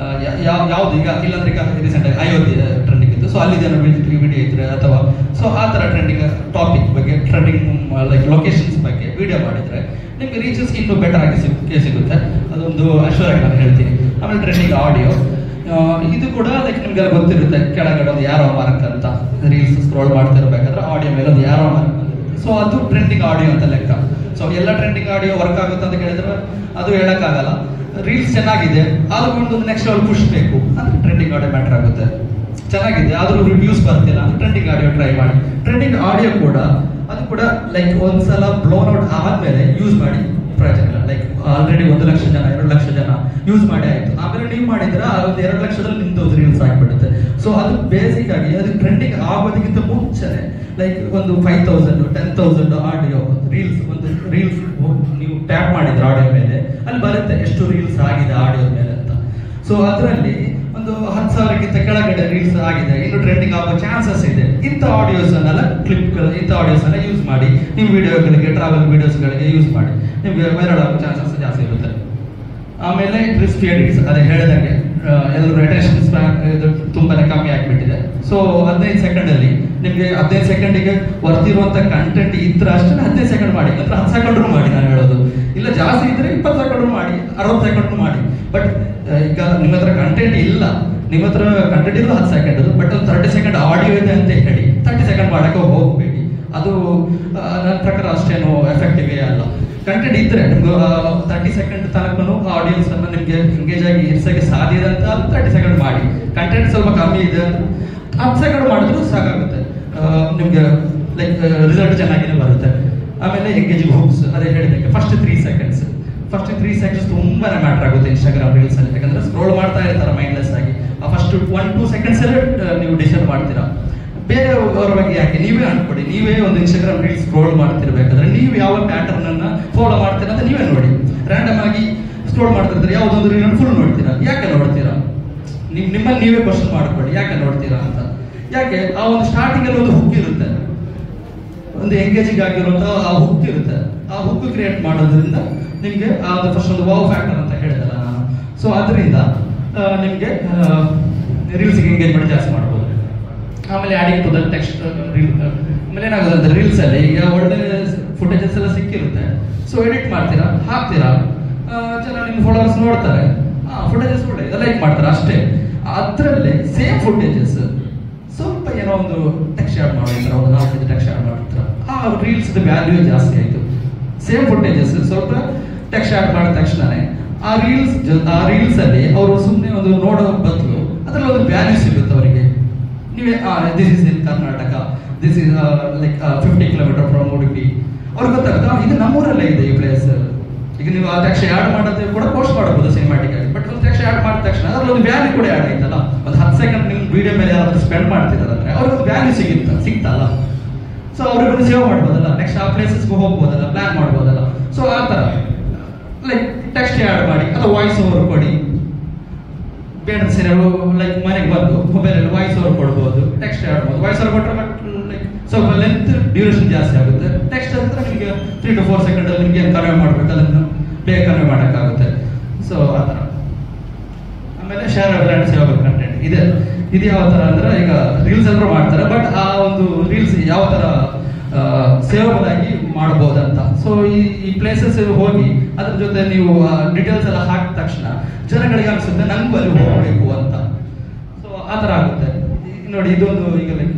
ಯಾವ್ದು ಈಗ ಇಲ್ಲಾಂದ್ರೆ ಈಗ ರೀಸೆಂಟ್ ಆಗಿ ಅಯೋಧ್ಯೆ ಟ್ರೆಂಡಿಂಗ್ ಇತ್ತು. ಸೊ ಅಲ್ಲಿದೇನೋ ವಿಡಿಯೋ ಇದ್ರೆ ಅಥವಾ ಸೊ ಆ ತರ ಟ್ರೆಂಡಿಂಗ್ ಟಾಪಿಕ್ ಬಗ್ಗೆ, ಟ್ರೆಂಡಿಂಗ್ ಲೈಕ್ ಲೊಕೇಶನ್ಸ್ ಬಗ್ಗೆ ವಿಡಿಯೋ ಮಾಡಿದ್ರೆ ನಿಮ್ಗೆ ರೀಚಸ್ ಇನ್ನೂ ಬೆಟರ್ ಆಗಿ ಸಿಗುತ್ತೆ. ಅದೊಂದು ಅಶ್ವರಾಗಿ ನಾನು ಹೇಳ್ತೀನಿ. ಆಮೇಲೆ ಟ್ರೆಂಡಿಂಗ್ ಆಡಿಯೋ, ಇದು ಕೂಡ ಲೈಕ್ ನಿಮ್ಗೆಲ್ಲ ಗೊತ್ತಿರುತ್ತೆ, ಕೆಳಗಡೆ ಒಂದು ಯಾರೋ ಮಾರ್ಕ್ ಅಂತ ರೀಲ್ಸ್ ಸ್ಕ್ರೋಲ್ ಮಾಡ್ತಿರ್ಬೇಕಾದ್ರೆ ಆಡಿಯೋ ಮೇಲೆ ಒಂದು ಯಾರೋ ಮಾರ್ಕ್. ಸೊ ಅದು ಟ್ರೆಂಡಿಂಗ್ ಆಡಿಯೋ ಅಂತ ಲೆಕ್ಕ. ಸೊ ಎಲ್ಲ ಟ್ರೆಂಡಿಂಗ್ ಆಡಿಯೋ ವರ್ಕ್ ಆಗುತ್ತೆ ಅಂತ ಕೇಳಿದ್ರೆ ಅದು ಹೇಳಕ್ಕಾಗಲ್ಲ. ರೀಲ್ಸ್ ಚೆನ್ನಾಗಿದೆ ಆದ್ರೂ ಒಂದು ನೆಕ್ಸ್ಟ್ ಲೆವೆಲ್ ಪುಷ್ ಬೇಕು ಅಂದ್ರೆ ಟ್ರೆಂಡಿಂಗ್ ಆಡಿಯೋ ಮ್ಯಾಟರ್ ಆಗುತ್ತೆ. ಚೆನ್ನಾಗಿದೆ ಆದ್ರೂ ರಿವ್ಯೂಸ್ ಬರ್ತಿಲ್ಲ ಅಂದ್ರೆ ಟ್ರೆಂಡಿಂಗ್ ಆಡಿಯೋ ಟ್ರೈ ಮಾಡಿ. ಟ್ರೆಂಡಿಂಗ್ ಆಡಿಯೋ ಕೂಡ ಅದು ಕೂಡ ಲೈಕ್ ಒಂದ್ಸಲ ಬ್ಲೋನ್ ಔಟ್ ಆದ್ಮೇಲೆ ಯೂಸ್ ಮಾಡಿ ಪ್ರಯೋಜನ ಇಲ್ಲ. ಲೈಕ್ ಆಲ್ರೆಡಿ 1 ಲಕ್ಷ ಜನ 2 ಲಕ್ಷ ಜನ ಯೂಸ್ ಮಾಡಿ ಆಯ್ತು, ಆಮೇಲೆ ನೀವು ಮಾಡಿದ್ರೆ ಒಂದು 2 ಲಕ್ಷದಲ್ಲಿ ನಿಮ್ದು ರೀಲ್ಸ್ ಆಗಿಬಿಡುತ್ತೆ. ಸೊ ಅದು ಬೇಸಿಕ್ ಆಗಿ ಅದು ಟ್ರೆಂಡಿಂಗ್ ಆಗೋದಕ್ಕಿಂತ ಮುಂಚೆನೆ ಲೈಕ್ ಒಂದು 5,000 10,000 ಆಡಿಯೋ ರೀಲ್ಸ್, ಒಂದು ರೀಲ್ಸ್ ನೀವು ಟ್ಯಾಪ್ ಮಾಡಿದ್ರೆ ಆಡಿಯೋ ಮೇಲೆ ಅಲ್ಲಿ ಬರುತ್ತೆ ಎಷ್ಟು ರೀಲ್ಸ್ ಆಗಿದೆ ಆಡಿಯೋ ಮೇಲೆ ಅಂತ. ಸೊ ಅದರಲ್ಲಿ ಒಂದು 10,000ಕ್ಕಿಂತ ಕೆಳಗಡೆ ರೀಲ್ಸ್ ಆಗಿದೆ, ಇನ್ನು ಟ್ರೆಂಡಿಂಗ್ ಆಗೋ ಚಾನ್ಸಸ್ ಇದೆ. ಇಂಥ ಆಡಿಯೋಸ್ ಅನ್ನೆಲ್ಲ ಕ್ಲಿಪ್ಗಳು, ಇಂಥ ಆಡಿಯೋಸ್ ಎಲ್ಲ ಯೂಸ್ ಮಾಡಿ ನಿಮ್ಮ ವಿಡಿಯೋಗಳಿಗೆ, ಟ್ರಾವೆಲ್ ವಿಡಿಯೋಸ್ಗಳಿಗೆ ಯೂಸ್ ಮಾಡಿ, ನಿಮ್ಗೆ ವೈರಲ್ ಆಗೋ ಚಾನ್ಸಸ್ ಜಾಸ್ತಿ ಇರುತ್ತೆ. ಆಮೇಲೆ ಕ್ರಿಸ್ಪಿ ಎಡಿಟ್ಸ್, ಅದೇ ಹೇಳಿದಂಗೆ ಎಲ್ಲರೂ ಅಟೆನ್ಷನ್ ಸ್ಪ್ಯಾನ್ ಇದು ತುಂಬಾನೇ ಕಮ್ಮಿ ಆಗಿಬಿಟ್ಟಿದೆ. ಸೊ 15 ಸೆಕೆಂಡಲ್ಲಿ ನಿಮ್ಗೆ 15 ಸೆಕೆಂಡಿಗೆ ವರ್ತಿರುವಂತ ಕಂಟೆಂಟ್ ಇದ್ರೆ ಅಷ್ಟೇ 15 ಸೆಕೆಂಡ್ ಮಾಡಿ, ಅಂದ್ರೆ 10 ಸೆಕೆಂಡ್ ಮಾಡಿ. ನಾನು ಹೇಳೋದು ಇಲ್ಲ, ಜಾಸ್ತಿ ಇದ್ರೆ 20 ಸೆಕೆಂಡ್ ಮಾಡಿ, 60 ಸೆಕೆಂಡ್ ಮಾಡಿ. ಬಟ್ ಈಗ ನಿಮ್ಮ ಹತ್ರ ಕಂಟೆಂಟ್ ಇಲ್ಲ, ನಿಮ್ಮ ಹತ್ರ ಕಂಟೆಂಟ್ ಇರೋ 10 ಸೆಕೆಂಡ್, ಬಟ್ ಒಂದು 30 ಸೆಕೆಂಡ್ ಆಡಿಯೋ ಇದೆ ಅಂತ ಹೇಳಿ 30 ಸೆಕೆಂಡ್ ಮಾಡಕ್ಕೆ ಹೋಗ್ಬೇಡಿ. ಅದು ನನ್ನ ಪ್ರಕಾರ ಅಷ್ಟೇನು ಎಫೆಕ್ಟಿವ್ ಅಲ್ಲ. ಕಂಟೆಂಟ್ ಇದ್ರೆ ನಿಮ್ಗೆ 30 ಸೆಕೆಂಡ್ ತನಕನು ಆಡಿಯನ್ಸ್ ಅನ್ನ ನಿಮ್ಗೆ ಎಂಗೇಜ್ ಆಗಿ ಇರ್ಸಕ್ಕೆ ಸಾಧ್ಯ ಇದೆ ಅಂತ 30 ಸೆಕೆಂಡ್ ಮಾಡಿ. ಕಂಟೆಂಟ್ ಸ್ವಲ್ಪ ಕಮ್ಮಿ ಇದೆ ಅಂದ್ರೆ 10 ಸೆಕೆಂಡ್ ಮಾಡಿದ್ರು ಸಾಕಾಗುತ್ತೆ, ನಿಮ್ಗೆ ಲೈಕ್ ರಿಸಲ್ಟ್ ಚೆನ್ನಾಗಿನೇ ಬರುತ್ತೆ. ಆಮೇಲೆ ಎಂಗೇಜಿಂಗ್ ಹುಕ್ಸ್, ಅದೇ ಹೇಳಿದಕ್ಕೆ ಫಸ್ಟ್ 3 ಸೆಕೆಂಡ್ಸ್ ತುಂಬಾನೇ ಮ್ಯಾಟರ್ ಆಗುತ್ತೆ ಇನ್ಸ್ಟಾಗ್ರಾಮ್ ರೀಲ್ಸ್ ಅಲ್ಲಿ. ಯಾಕಂದ್ರೆ ಸ್ಕ್ರೋಲ್ ಮಾಡ್ತಾ ಇರ್ತಾರೆ ಮೈಂಡ್ಲೆಸ್ ಆಗಿ. ಆ ಫಸ್ಟ್ 1-2 ಸೆಕೆಂಡ್ಸ್ ನೀವು ಡಿಸೈಡ್ ಮಾಡ್ತೀರಾ. ಬೇರೆಯವರ ಬಗ್ಗೆ ಯಾಕೆ, ನೀವೇ ಅನ್ಕೊಡಿ. ನೀವೇ ಒಂದು ಇನ್ಸ್ಟಾಗ್ರಾಮ್ ರೀಲ್ಸ್ ಸ್ಕ್ರೋಲ್ ಮಾಡ್ತಿರ್ಬೇಕಾದ್ರೆ ನೀವು ಯಾವ ಪ್ಯಾಟರ್ನ್ ಅನ್ನ ಫಾಲೋ ಮಾಡ್ತೀರಾ ಅಂತ ನೀವೇ ನೋಡಿ. ರ್ಯಾಂಡಮ್ ಆಗಿ ಸ್ಕ್ರೋಲ್ ಮಾಡ್ತಿರ್ತಾರೆ, ಯಾವ್ದೊಂದು ರೀಲ್ ಫುಲ್ ನೋಡ್ತೀರಾ, ಯಾಕೆ ನೋಡ್ತೀರಾ? ನಿಮ್ಮಲ್ಲಿ ನೀವೇ ಕ್ವಶನ್ ಮಾಡ್ಕೊಳ್ಳಿ, ಯಾಕೆ ನೋಡ್ತೀರಾ ಅಂತ. ಯಾಕೆ ಆ ಒಂದು ಸ್ಟಾರ್ಟಿಂಗ್ ಅಲ್ಲಿ ಒಂದು ಹುಕ್ ಇರುತ್ತೆ, ಒಂದು ಎಂಗೇಜಿಂಗ್ ಆಗಿರುವಂತ ಆ ಹುಕ್ ಇರುತ್ತೆ. ಆ ಹುಕ್ ಕ್ರಿಯೇಟ್ ಮಾಡೋದ್ರಿಂದ ನಿಮ್ಗೆ ಫಸ್ಟ್ ಒಂದು ವಾವ್ ಫ್ಯಾಕ್ಟರ್ ಅಂತ ಹೇಳಿದಲ್ಲ ನಾನು. ಸೊ ಅದರಿಂದ ನಿಮ್ಗೆ ರೀಲ್ಸ್ಗೆ ಎಂಗೇಜ್ಮೆಂಟ್ ಜಾಸ್ತಿ ಮಾಡ್ಬೋದು. ಆಮೇಲೆ adding to the text reel, ಆಮೇಲೆ ಏನಾಗುತ್ತೆ ಅಂತ ರೀಲ್ಸ್ ಅಲ್ಲಿ ಈಗ ಒಳ್ಳೆ ಫುಟೇಜಸ್ ಎಲ್ಲ ಸಿಕ್ಕಿರುತ್ತೆ. ಸೊ ಎಡಿಟ್ ಮಾಡ್ತೀರಾ, ಹಾಕ್ತೀರಾ, ಜನ ನಿಮ್ಮ ಫಾಲೋವರ್ಸ್ ನೋಡ್ತಾರೆ, ಫುಟೇಜಸ್ ಒಳ್ಳೆ ಲೈಕ್ ಮಾಡ್ತಾರೆ ಅಷ್ಟೇ. ಅದರಲ್ಲೇ ಸೇಮ್ ಫುಟೇಜಸ್ ಸ್ವಲ್ಪ ಏನೋ ಒಂದು ಟೆಕ್ಸ್ಟ್ ಆಡ್ ಮಾಡಿರ್ತಾರೆ, ಒಂದು 4-5 ಟೆಕ್ಸ್ಟ್ ಆಡ್ ಮಾಡಿರ್ತಾರೆ, ಆ ರೀಲ್ಸ್ ವ್ಯಾಲ್ಯೂ ಜಾಸ್ತಿ ಆಯ್ತು. ಸೇಮ್ ಫುಟೇಜಸ್ ಸ್ವಲ್ಪ ಟೆಕ್ಸ್ಟ್ ಆಡ್ ಮಾಡಿದ ತಕ್ಷಣನೇ ಆ ರೀಲ್ಸ್ ಅಲ್ಲಿ ಅವರು ಸುಮ್ಮನೆ ಒಂದು ನೋಡೋ ಬದಲು ಅದರಲ್ಲಿ ಒಂದು ವ್ಯಾಲ್ಯೂ ಸಿಗುತ್ತೆ ಅವರಿಗೆ. ನೀವೇ this is in Karnataka, this is like 50 kilometre from Udupi. ಅವ್ರಿಗೆ ಗೊತ್ತಾಗುತ್ತೆ ಇದು ನಮ್ಮೂರಲ್ಲೇ ಇದೆ ಈ ಪ್ಲೇಸ್. ಈಗ ನೀವು ಆ ತಕ್ಷಣ ಆ್ಯಡ್ ಮಾಡೋದು ಕೂಡ ಪೋಸ್ಟ್ ಮಾಡಬಹುದು ಸಿನಿಮಾಟಿಕ್ ಆಗಿ, ಬಟ್ ಒಂದು ತಕ್ಷಣ ಆ್ಯಡ್ ಮಾಡಿದ ತಕ್ಷಣ ಅದ್ರಲ್ಲಿ ಒಂದು ವ್ಯಾಲ್ಯೂ ಕೂಡ ಆ್ಯಡ್ ಆಯ್ತಲ್ಲ. ಒಂದು 10 ಸೆಕೆಂಡ್ ನಿಮ್ಮ ವಿಡಿಯೋ ಮೇಲೆ ಯಾರಾದ್ರೂ ಸ್ಪೆಂಡ್ ಮಾಡ್ತಿದ್ದಾರೆ ಅಂದ್ರೆ ಅವ್ರಿಗೆ ಒಂದು ವ್ಯಾಲ್ಯೂ ಸಿಗ್ತಲ್ಲ. ಸೊ ಅವ್ರಿಗೆ ಸೇವ್ ಮಾಡ್ಬೋದಲ್ಲ, ನೆಕ್ಸ್ಟ್ ಆ ಪ್ಲೇಸಸ್ಗೆ ಹೋಗ್ಬೋದಲ್ಲ, ಪ್ಲಾನ್ ಮಾಡ್ಬೋದಲ್ಲ. ಸೊ ಆ ಥರ ಲೈಕ್ ಟೆಕ್ಸ್ಟ್ ಆ್ಯಡ್ ಮಾಡಿ ಅಥವಾ ವಾಯ್ಸ್ ಓವರ್ ಕೊಡಿ. ಬೇಡ ಸಿನಿಮಾ ಲೈಕ್ ಮನೆಗೆ ಬಂದು ಮೊಬೈಲಲ್ಲಿ ವಾಯ್ಸ್ ಓವರ್ ಕೊಡ್ಬೋದು, ಟೆಕ್ಸ್ಟ್ ಆ್ಯಡ್ ಮಾಡ್ಬೋದು. ವಾಯ್ಸ್ ಓವರ್ ಕೊಟ್ಟರೆ ಬಟ್ ಲೈಕ್ ಸ್ವಲ್ಪ ಲೆಂತ್ ಡ್ಯೂರೇಷನ್ ಜಾಸ್ತಿ ಆಗುತ್ತೆ. ಟೆಕ್ಸ್ಟ್ ಅಂದ್ರೆ ನಿಮಗೆ 3 to 4 ಸೆಕೆಂಡ್ ಅಲ್ಲಿ ನಿಮಗೆ ಕನ್ವೆ ಮಾಡ್ಬೇಕು, ಅದನ್ನು ಬೇಗ ಕನ್ವೆ ಮಾಡೋಕ್ಕಾಗುತ್ತೆ. ಸೊ ಆ ಥರ. ಆಮೇಲೆ ಶೇರಬಲ್ ಆ್ಯಂಡ್ ಸೇವಬಲ್ ಕಂಟೆಂಟ್ ಇದು ಯಾವ ಥರ ಅಂದ್ರೆ ಈಗ ರೀಲ್ಸ್ ಎಲ್ಲರೂ ಮಾಡ್ತಾರೆ, ಬಟ್ ಆ ಒಂದು ರೀಲ್ಸ್ ಯಾವ ಥರ ಸೇವಬಲ್ ಆಗಿ ಮಾಡ್ಬೋದಂತ. ಸೊ ಈ ಪ್ಲೇಸಸ್ ಹೋಗಿ ಅದ್ರ ಜೊತೆ ನೀವು ಡೀಟೇಲ್ಸ್ ಎಲ್ಲ ಹಾಕಿದ ತಕ್ಷಣ ಜನಗಳಿಗೆ ಅನ್ಸುತ್ತೆ ನಂಗೂ ಅಲ್ಲಿ ಹೋಗಬೇಕು ಅಂತ. ಸೊ ಆ ಥರ ಆಗುತ್ತೆ. ನೋಡಿ ಇದೊಂದು ಈಗ ಲೈಕ್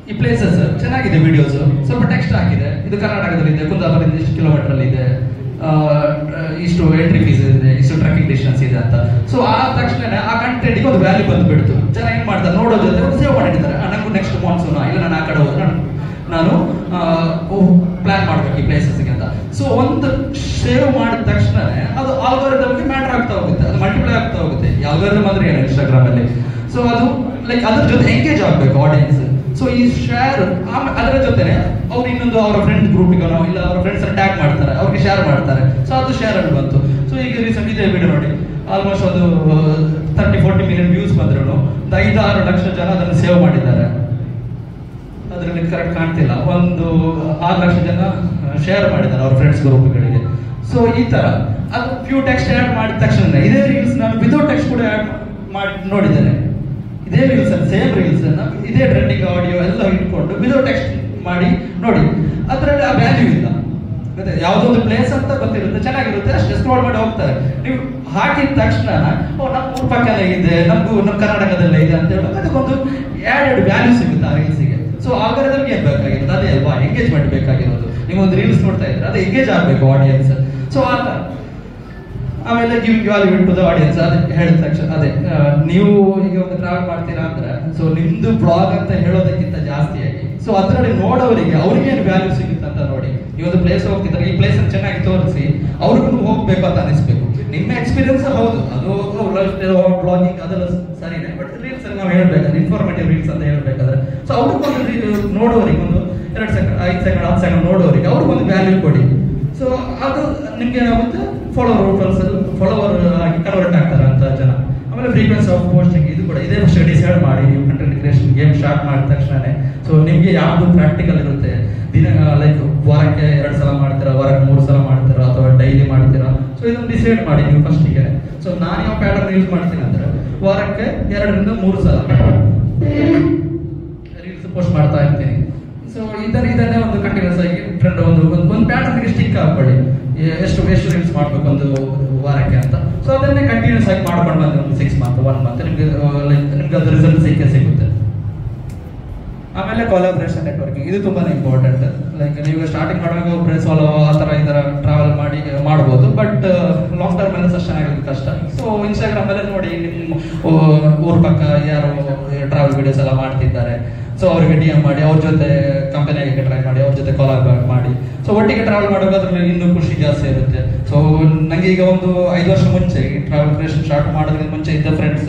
ಈ ಪ್ಲೇಸಸ್ ಚೆನ್ನಾಗಿದೆ, ವಿಡಿಯೋಸ್ ಸ್ವಲ್ಪ ಟೆಕ್ಸ್ಟ್ ಹಾಕಿದೆ. ಇದು ಕರ್ನಾಟಕದಲ್ಲಿದೆ, ಕುಂದಾಪುರದಿಂದ ಇಷ್ಟು ಕಿಲೋಮೀಟರ್ ಅಲ್ಲಿ ಇದೆ, ಇಷ್ಟು ಎಂಟ್ರಿ ಫೀಸ್ ಇದೆ, ಇಷ್ಟು ಟ್ರೆಕಿಂಗ್ ಡಿಸ್ಟೆನ್ಸ್ ಇದೆ ಅಂತ. ಸೊ ಆ ತಕ್ಷಣ ಆ ಕಂಟೆಂಟ್ಗೆ ಒಂದು ವ್ಯಾಲ್ಯೂ ಬಂದ್ಬಿಡ್ತು. ಜನ ಏನ್ ಮಾಡ್ತಾರೆ ನೋಡೋ ಜೊತೆ ಒಂದು ಸೇವ್ ಮಾಡಿರ್ತಾರೆ. ನಂಗೂ ನೆಕ್ಸ್ಟ್ ಮಾನ್ಸೂನ್ ಇಲ್ಲ ನಾನು ಆ ಕಡೆ ಹೋದ್ರೆ ನಾನು ಪ್ಲಾನ್ ಮಾಡ್ಬೇಕು ಈ ಪ್ಲೇಸಸ್ಗೆ ಅಂತ. ಸೊ ಒಂದು ಸೇವ್ ಮಾಡಿದ ತಕ್ಷಣ ಅದು ಆಲ್ಗೋರಿದಮ್ಗೆ ಮ್ಯಾಟರ್ ಆಗ್ತಾ ಹೋಗುತ್ತೆ, ಅದು ಮಲ್ಟಿಪ್ಲೈ ಆಗ್ತಾ ಹೋಗುತ್ತೆ. ಆಲ್ಗೋರಿದಮ್ ಅಂದ್ರೆ ಏನು ಇನ್ಸ್ಟಾಗ್ರಾಮ್ ಅಲ್ಲಿ. ಸೊ ಅದು ಲೈಕ್ ಅದ್ರ ಜೊತೆ ಎಂಗೇಜ್ ಆಗ್ಬೇಕು ಆಡಿಯನ್ಸ್. ಸೊ ಈ ಶೇರ್ ಅದರ ಜೊತೆನೆ ಅವ್ರು ಇನ್ನೊಂದು ಅವರ ಫ್ರೆಂಡ್ ಗ್ರೂಪಿಗೋ ಇಲ್ಲ ಅವರ ಫ್ರೆಂಡ್ಸ್ ಟ್ಯಾಗ್ ಮಾಡ್ತಾರೆ, ಅವ್ರಿಗೆ ಶೇರ್ ಮಾಡ್ತಾರೆ. ಸೊ ಅದು ಶೇರ್ ಅಲ್ಲಿ ಬಂತು. ಸೊ ಈಗ ರೀಸೆಂಟ್ ಇದೇ ವಿಡಿಯೋ ನೋಡಿ ಆಲ್ಮೋಸ್ಟ್ ಒಂದು 30-40 ಮಿಲಿಯನ್ ವ್ಯೂಸ್ ಬಂದ್ರು 5-6 ಲಕ್ಷ ಜನ ಅದನ್ನು ಸೇವ್ ಮಾಡಿದ್ದಾರೆ. ಅದರಲ್ಲಿ ಕರೆಕ್ಟ್ ಕಾಣ್ತಿಲ್ಲ, ಒಂದು 6 ಲಕ್ಷ ಜನ ಶೇರ್ ಮಾಡಿದ್ದಾರೆ ಅವ್ರ ಫ್ರೆಂಡ್ಸ್ ಗ್ರೂಪ್ಗಳಿಗೆ. ಸೊ ಈ ತರ ಅದು ಫ್ಯೂ ಟೆಕ್ಸ್ಟ್ ಆ್ಯಡ್ ಮಾಡಿದ ತಕ್ಷಣ ಇದೇ ರೀಲ್ಸ್ ನಾನು ವಿದೌಟ್ ಟೆಕ್ಸ್ಟ್ ಕೂಡ ಆ್ಯಡ್ ಮಾಡಿ ನೋಡಿದ್ದೇನೆ. ಇದೇ ರೀಲ್ಸ್ ಸೇಮ್ ರೀಲ್ಸ್ ಇದೇ ಟ್ರೆಂಡಿಂಗ್ ಆಡಿಯೋ ಎಲ್ಲ ಇಟ್ಕೊಂಡು ವಿದೌಟ್ ಟೆಕ್ಸ್ಟ್ ಮಾಡಿ ನೋಡಿ. ಅದರಲ್ಲಿ ಆ ವ್ಯಾಲ್ಯೂ ಇಲ್ಲ. ಮತ್ತೆ ಯಾವುದೊಂದು ಪ್ಲೇಸ್ ಅಂತ ಗೊತ್ತಿರುತ್ತೆ, ಚೆನ್ನಾಗಿರುತ್ತೆ, ಅಷ್ಟೇ ಸ್ಕ್ರೋಲ್ ಮಾಡಿ ಹೋಗ್ತಾರೆ. ನೀವು ಹಾಕಿದ ತಕ್ಷಣ ನಮ್ಮ ಊರ್ ಪಕ್ಕನೇ ಇದೆ, ನಮ್ಮ ಕರ್ನಾಟಕದಲ್ಲೇ ಇದೆ ಅಂತ ಹೇಳಿ ಅದಕ್ಕೊಂದು ಆ್ಯಡೆಡ್ ವ್ಯಾಲ್ಯೂ ಸಿಗುತ್ತೆ ಆ ರೀಲ್ಸಿಗೆ. ಸೊ ಆಲ್ಗೋರಿದಮ್ಗೆ ಏನ್ ಬೇಕಾಗಿರೋದು ಅದೇ ಅಲ್ವಾ, ಎಂಗೇಜ್ಮೆಂಟ್ ಬೇಕಾಗಿರೋದು. ನೀವು ಒಂದು ರೀಲ್ಸ್ ನೋಡ್ತಾ ಇದ್ರೆ ಅದು ಎಂಗೇಜ್ ಆಗಬೇಕು ಆಡಿಯನ್ಸ್. ಸೊ ಆ ಥರ. ಆಮೇಲೆ giving value to the audience ಅದೇ ಹೇಳಿದ ತಕ್ಷಣ ಅದೇ ನೀವು ಈಗ ಒಂದು ಟ್ರಾವೆಲ್ ಮಾಡ್ತೀರಾ ಅಂದ್ರೆ ಸೊ ನಿಮ್ದು ಬ್ಲಾಗ್ ಅಂತ ಹೇಳೋದಕ್ಕಿಂತ ಜಾಸ್ತಿಯಾಗಿ ಸೊ ಅದರಲ್ಲಿ ನೋಡೋರಿಗೆ ಅವ್ರಿಗೆ ಏನು ವ್ಯಾಲ್ಯೂ ಸಿಗುತ್ತೆ ಅಂತ ನೋಡಿ. ಈ ಒಂದು ಪ್ಲೇಸ್ ಹೋಗ್ತಿದ್ರೆ ಈ ಪ್ಲೇಸ್ ಚೆನ್ನಾಗಿ ತೋರಿಸಿ ಅವ್ರಿಗೂ ಹೋಗ್ಬೇಕು ಅಂತ ಅನಿಸ್ಬೇಕು. ನಿಮ್ಮ ಎಕ್ಸ್ಪೀರಿಯನ್ಸ್ ಹೌದು, ಅದು ಬ್ಲಾಗಿಂಗ್ ಅದೆಲ್ಲ ಸರಿನೇ, ಬಟ್ ರೀಲ್ಸ್ ಅಲ್ಲಿ ನಾವು ಹೇಳ್ಬೇಕಾದ್ರೆ ಇನ್ಫಾರ್ಮೇಟಿವ್ ರೀಲ್ಸ್ ಅಂತ ಹೇಳ್ಬೇಕಾದ್ರೆ ಸೊ ಅವ್ರಿಗೊಂದು ನೋಡೋರಿಗೆ ಒಂದು 2 ಸೆಕೆಂಡ್ 5 ಸೆಕೆಂಡ್ 10 ಸೆಕೆಂಡ್ ನೋಡೋರಿಗೆ ಅವ್ರಿಗೊಂದು ವ್ಯಾಲ್ಯೂ ಕೊಡಿ. ಸೊ ಅದು ನಿಮ್ಗೆ ಏನಾಗುತ್ತೆ ಫಾಲೋವರ್ ಆಗಿ ಕನ್ವರ್ಟ್ ಆಗ್ತಾರೆ ಅಂತ ಜನ. ಆಮೇಲೆ ಫ್ರೀಕ್ವೆನ್ಸಿ ಆಫ್ ಪೋಸ್ಟಿಂಗ್ ಇದು ಕೂಡ ಇದೇ ಫಸ್ಟ್ ಡಿಸೈಡ್ ಮಾಡಿ ನೀವು ಕಂಟೆಂಟ್ ಕ್ರಿಯೇಷನ್ ಗೇಮ್ ಸ್ಟಾರ್ಟ್ ಮಾಡಿದ ತಕ್ಷಣನೇ ಸೊ ನಿಮಗೆ ಯಾವುದು ಪ್ರಾಕ್ಟಿಕಲ್ ಇರುತ್ತೆ. ದಿನ ಲೈಕ್ ವಾರಕ್ಕೆ 2 ಸಲ ಮಾಡ್ತೀರಾ, ವಾರಕ್ಕೆ 3 ಸಲ ಮಾಡ್ತೀರಾ ಅಥವಾ ಡೈಲಿ ಮಾಡ್ತೀರಾ. ಸೊ ಇದನ್ನು ಡಿಸೈಡ್ ಮಾಡಿ ನೀವು ಫಸ್ಟಿಗೆ. ಸೊ ನಾನು ಯಾವ ಪ್ಯಾಟರ್ನ್ ಯೂಸ್ ಮಾಡ್ತೀನಿ ಅಂದ್ರೆ ವಾರಕ್ಕೆ 2ರಿಂದ 3 ಸಲ ರೀಲ್ಸ್ ಪೋಸ್ಟ್ ಮಾಡ್ತಾ ಇರ್ತೀನಿ. ಸೊ ಇದನ್ನೇ ಒಂದು ಕಂಟಿನ್ಯೂಸ್ ಆಗಿ ಟ್ರೆಂಡ್ ಒಂದು ಪ್ಯಾಟರ್ನ್ಗೆ ಸ್ಟಿಕ್ ಹಾಕೊಳ್ಳಿ. ಎಷ್ಟು ರೀಲ್ಸ್ ಮಾಡ್ಬೇಕು ಒಂದು ವಾರಕ್ಕೆ ಅಂತ. ಸೊ ಅದನ್ನೇ ಕಂಟಿನ್ಯೂಸ್ ಆಗಿ ಮಾಡ್ಕೊಂಡು ಬಂದ್ರೆ ಒಂದು 6 ಮಂತ್ 1 ಮಂತ್ ನಿಮ್ಗೆ ಅದು ರಿಸಲ್ಟ್ ಸಿಗುತ್ತೆ. ಆಮೇಲೆ ಕೊಲಾಬ್ರೇಷನ್ ನೆಟ್ವರ್ಕಿಂಗ್ ಇದು ತುಂಬಾನೇ ಇಂಪಾರ್ಟೆಂಟ್. ಲೈಕ್ ನೀವು ಸ್ಟಾರ್ಟಿಂಗ್ ಮಾಡುವಾಗ ಒಬ್ಬರೇ ಸೋಲೋ ಆ ಥರ ಈ ಥರ ಟ್ರಾವೆಲ್ ಮಾಡಿ ಮಾಡ್ಬೋದು, ಬಟ್ ಲಾಂಗ್ ಟರ್ಮ್ ಮೇಲೆ ಸಸ್ಟೈನ್ ಆಗೋದು ಕಷ್ಟ. ಸೊ ಇನ್ಸ್ಟಾಗ್ರಾಮ್ ಅಲ್ಲಿ ನೋಡಿ ನಿಮ್ಮ ಊರ್ ಪಕ್ಕ ಯಾರು ಟ್ರಾವೆಲ್ ವಿಡಿಯೋಸ್ ಎಲ್ಲ ಮಾಡ್ತಿದ್ದಾರೆ, ಸೊ ಅವ್ರಿಗೆ DM ಮಾಡಿ ಅವ್ರ ಜೊತೆ ಕಂಪನಿ ಆಗಕ್ಕೆ ಟ್ರೈ ಮಾಡಿ, ಅವ್ರ ಜೊತೆ ಕಾಲ್ ಮಾಡಿ. ಸೊ ಒಟ್ಟಿಗೆ ಟ್ರಾವೆಲ್ ಮಾಡೋದಾದ್ರೆ ಇನ್ನೂ ಖುಷಿ ಜಾಸ್ತಿ ಇರುತ್ತೆ. ಸೊ ನಂಗೆ ಈಗ ಒಂದು 5 ವರ್ಷ ಮುಂಚೆ ಟ್ರಾವೆಲ್ ಕ್ರಿಯೇಷನ್ ಸ್ಟಾರ್ಟ್ ಮಾಡೋದ್ರಿಂದ ಮುಂಚೆ ಇದ್ದ ಫ್ರೆಂಡ್ಸ್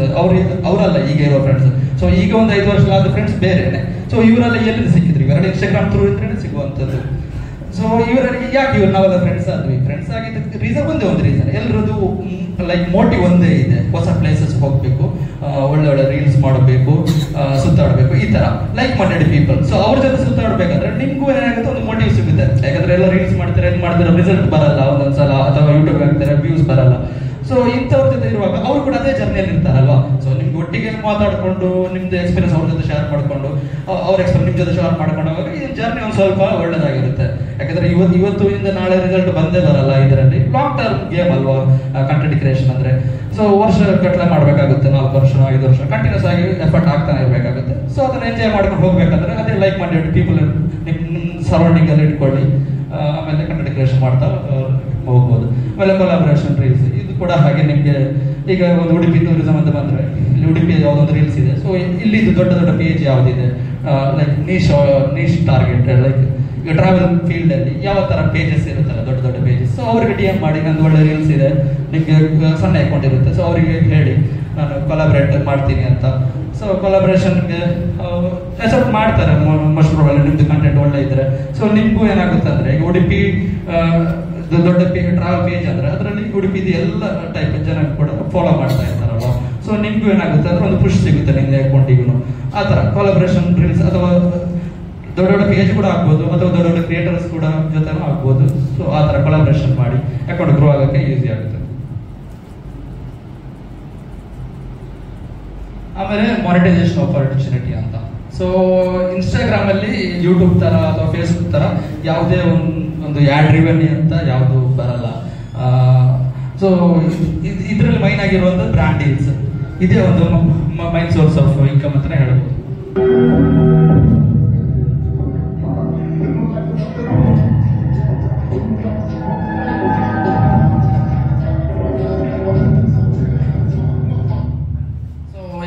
ಅವರಲ್ಲ ಈಗ ಇರೋ ಫ್ರೆಂಡ್ಸ್. ಸೊ ಈಗ ಒಂದು 5 ವರ್ಷ ಆದ ಫ್ರೆಂಡ್ಸ್ ಬೇರೆನೆ. ಸೊ ಇವರೆಲ್ಲ ಎಲ್ಲಿ ಸಿಕ್ಕಿದ್ರು, ಇವೆರಡು ಇನ್ಸ್ಟಾಗ್ರಾಮ್ ಥ್ರೂ ಇದ್ರೆ ಸಿಗುವಂಥದ್ದು. ಸೊ ಇವರಿಗೆ ಯಾಕೆ ನಾವೆಲ್ಲ ಫ್ರೆಂಡ್ಸ್ ಆಗಿದ್ದಕ್ಕೆ ರೀಸನ್ ಒಂದು ರೀಸನ್, ಎಲ್ಲರದ್ದು ಲೈಕ್ ಮೋಟಿವ್ ಒಂದೇ ಇದೆ, ಹೊಸ ಪ್ಲೇಸಸ್ ಹೋಗ್ಬೇಕು, ಒಳ್ಳೆ ರೀಲ್ಸ್ ಮಾಡಬೇಕು, ಸುತ್ತಾಡಬೇಕು, ಈ ತರ ಲೈಕ್ ಮೈಂಡೆಡ್ ಪೀಪಲ್. ಸೊ ಅವ್ರ ಜೊತೆ ಸುತ್ತಾಡಬೇಕಾದ್ರೆ ನಿಮ್ಗೂ ಏನಾಗುತ್ತೆ ಒಂದು ಮೋಟಿವ್ ಸಿಗುತ್ತೆ. ಯಾಕಂದ್ರೆ ಎಲ್ಲ ರೀಲ್ಸ್ ಮಾಡ್ತಾರೆ, ಇದು ಮಾಡಿದ್ರೆ ರಿಸಲ್ಟ್ ಬರಲ್ಲ ಒಂದೊಂದ್ಸಲ, ಅಥವಾ ಯೂಟ್ಯೂಬ್ ಹಾಕ್ತಾರೆ ವ್ಯೂಸ್ ಬರಲ್ಲ. ಸೊ ಇಂಥವ್ರ ಜೊತೆ ಇರುವಾಗ ಅವರು ಕೂಡ ಅದೇ ಜರ್ನಿಯಲ್ಲಿ ಇರ್ತಾರಲ್ವಾ. ಸೊ ನಿಮ್ಗೆ ಒಟ್ಟಿಗೆ ಮಾತಾಡ್ಕೊಂಡು ನಿಮ್ದು ಎಕ್ಸ್ಪೀರಿಯನ್ಸ್ ಅವ್ರ ಜೊತೆ ಶೇರ್ ಮಾಡ್ಕೊಂಡು ಅವ್ರ ಎಕ್ಸ್ಪೀರಿಯನ್ಸ್ ನಿಮ್ ಜೊತೆ ಶೇರ್ ಮಾಡ್ಕೊಂಡು ಹೋಗಿ ಈ ಜರ್ನಿ ಒಂದು ಸ್ವಲ್ಪ ಒಳ್ಳೇದಾಗಿರುತ್ತೆ. ಯಾಕಂದ್ರೆ ಇವತ್ತು ಇಂದ ನಾಳೆ ರಿಸಲ್ಟ್ ಬಂದೇ ಬರಲ್ಲ. ಇದರಲ್ಲಿ ಲಾಂಗ್ ಟರ್ಮ್ ಗೇಮ್ ಅಲ್ವಾ ಕಂಟೆಂಟ್ ಕ್ರಿಯೇಷನ್ ಅಂದ್ರೆ. ಸೊ ವರ್ಷ ಗಟ್ಟಲೆ ಮಾಡ್ಬೇಕಾಗುತ್ತೆ, 4 ವರ್ಷ 5 ವರ್ಷ ಕಂಟಿನ್ಯೂಸ್ ಆಗಿ ಎಫರ್ಟ್ ಆಗ್ತಾನೆ ಇರಬೇಕಾಗುತ್ತೆ. ಸೊ ಅದನ್ನ ಎಂಜಾಯ್ ಮಾಡ್ಕೊಂಡು ಹೋಗ್ಬೇಕಂದ್ರೆ ಅದೇ ಲೈಕ್ ಮೈಂಡೆಡ್ ಪೀಪಲ್ ನಿಮ್ ಸರೌಂಡಿಂಗ್ ಅಲ್ಲಿ ಇಟ್ಕೊಳ್ಳಿ. ಆಮೇಲೆ ಕಂಟೆಂಟ್ ಕ್ರಿಯೇಷನ್ ಮಾಡ್ತಾ ಹೋಗ್ಬೋದು. ಆಮೇಲೆ ಕೊಲಾಬರೇಷನ್ ರೀಲ್ಸ್ ಇದು ಕೂಡ ಹಾಗೆ. ನಿಮ್ಗೆ ಈಗ ಒಂದು ಉಡುಪಿ ಟೂರಿಸಂ ಅಂತ ಬಂದ್ರೆ ಇಲ್ಲಿ ಉಡುಪಿ ಯಾವ್ದೊಂದು ರೀಲ್ಸ್ ಇದೆ. ಸೊ ಇಲ್ಲಿ ದೊಡ್ಡ ದೊಡ್ಡ ಪೇಜ್ ಯಾವ್ದಿದೆ ಲೈಕ್ ನೀಶ್ ಟಾರ್ಗೆಟ್ ಲೈಕ್ ಈಗ ಟ್ರಾವೆಲ್ ಫೀಲ್ಡ್ ಅಲ್ಲಿ ಯಾವ ತರ ಪೇಜಸ್ ಇರುತ್ತಲ್ಲ ದೊಡ್ಡ ದೊಡ್ಡ ಪೇಜಸ್. ಸೊ ಅವ್ರಿಗೆ DM ಮಾಡಿ ನಂದು ಒಳ್ಳೆ ರೀಲ್ಸ್ ಇದೆ, ನಿಮ್ಗೆ ಸಣ್ಣ ಅಕೌಂಟ್ ಇರುತ್ತೆ. ಸೊ ಅವರಿಗೆ ಹೇಳಿ ನಾನು ಕೊಲಾಬರೇಟ್ ಮಾಡ್ತೀನಿ ಅಂತ. ಸೊ ಕೊಲಾಬರೇಷನ್ಗೆ ಅಕ್ಸೆಪ್ಟ್ ಮಾಡ್ತಾರೆ ಮೋಸ್ಟ್ ಪ್ರಾಬಬ್ಲಿ ನಿಮ್ದು ಕಂಟೆಂಟ್ ಒಳ್ಳೆ ಇದ್ರೆ. ಸೊ ನಿಮ್ಗೂ ಏನಾಗುತ್ತೆ ಅಂದ್ರೆ ಈಗ ಉಡುಪಿ ದೊಡ್ಡ ಟ್ರಾವೆಲ್ ಪೇಜ್ ಅಂದ್ರೆ ಅದರಲ್ಲಿ ಉಡುಪಿದು ಎಲ್ಲ ಟೈಪ್ ಜನ ಕೂಡ ಫಾಲೋ ಮಾಡ್ತಾ ಇರ್ತಾರಲ್ವಾ. ಸೊ ನಿಮ್ಗೂ ಏನಾಗುತ್ತೆ ಅಂದ್ರೆ ಒಂದು ಪುಷ್ ಸಿಗುತ್ತೆ ನಿಮ್ದು ಅಕೌಂಟಿಗೂ. ಆ ತರ ಕೊಲಾಬರೇಷನ್ ರೀಲ್ಸ್ ಅಥವಾ ದೊಡ್ಡ ದೊಡ್ಡ ಪೇಜ್ ಕೂಡ ಆಗ್ಬೋದು ಅಥವಾ ದೊಡ್ಡ ದೊಡ್ಡ ಕ್ರಿಯೇಟರ್ಸ್ ಕೂಡ ಜೊತೆನೂ ಆಗ್ಬೋದು. ಸೊ ಆ ತರ ಕೊಲಾಬರೇಷನ್ ಮಾಡಿ ಅಕೌಂಟ್ ಗ್ರೋ ಆಗೋಕ್ಕೆ ಈಸಿ ಆಗುತ್ತೆ. ಆಮೇಲೆ ಮಾನಿಟೈಸೇಷನ್ ಆಪರ್ಚುನಿಟಿ ಅಂತ. ಸೊ ಇನ್ಸ್ಟಾಗ್ರಾಮ್ ಅಲ್ಲಿ ಯೂಟ್ಯೂಬ್ ತರ ಅಥವಾ ಫೇಸ್ಬುಕ್ ತರ ಯಾವುದೇ ಒಂದು ಆಡ್ ರೆವೆನ್ಯೂ ಅಂತ ಯಾವುದು ಬರಲ್ಲ. ಸೊ ಇದರಲ್ಲಿ ಮೈನ್ ಆಗಿರುವಂತ ಬ್ರ್ಯಾಂಡ್ ಡೀಲ್ಸ್ ಇದೇ ಒಂದು ಮೈನ್ ಸೋರ್ಸ್ ಆಫ್ ಇನ್ಕಮ್ ಅಂತಾನೆ ಹೇಳ್ಬೋದು.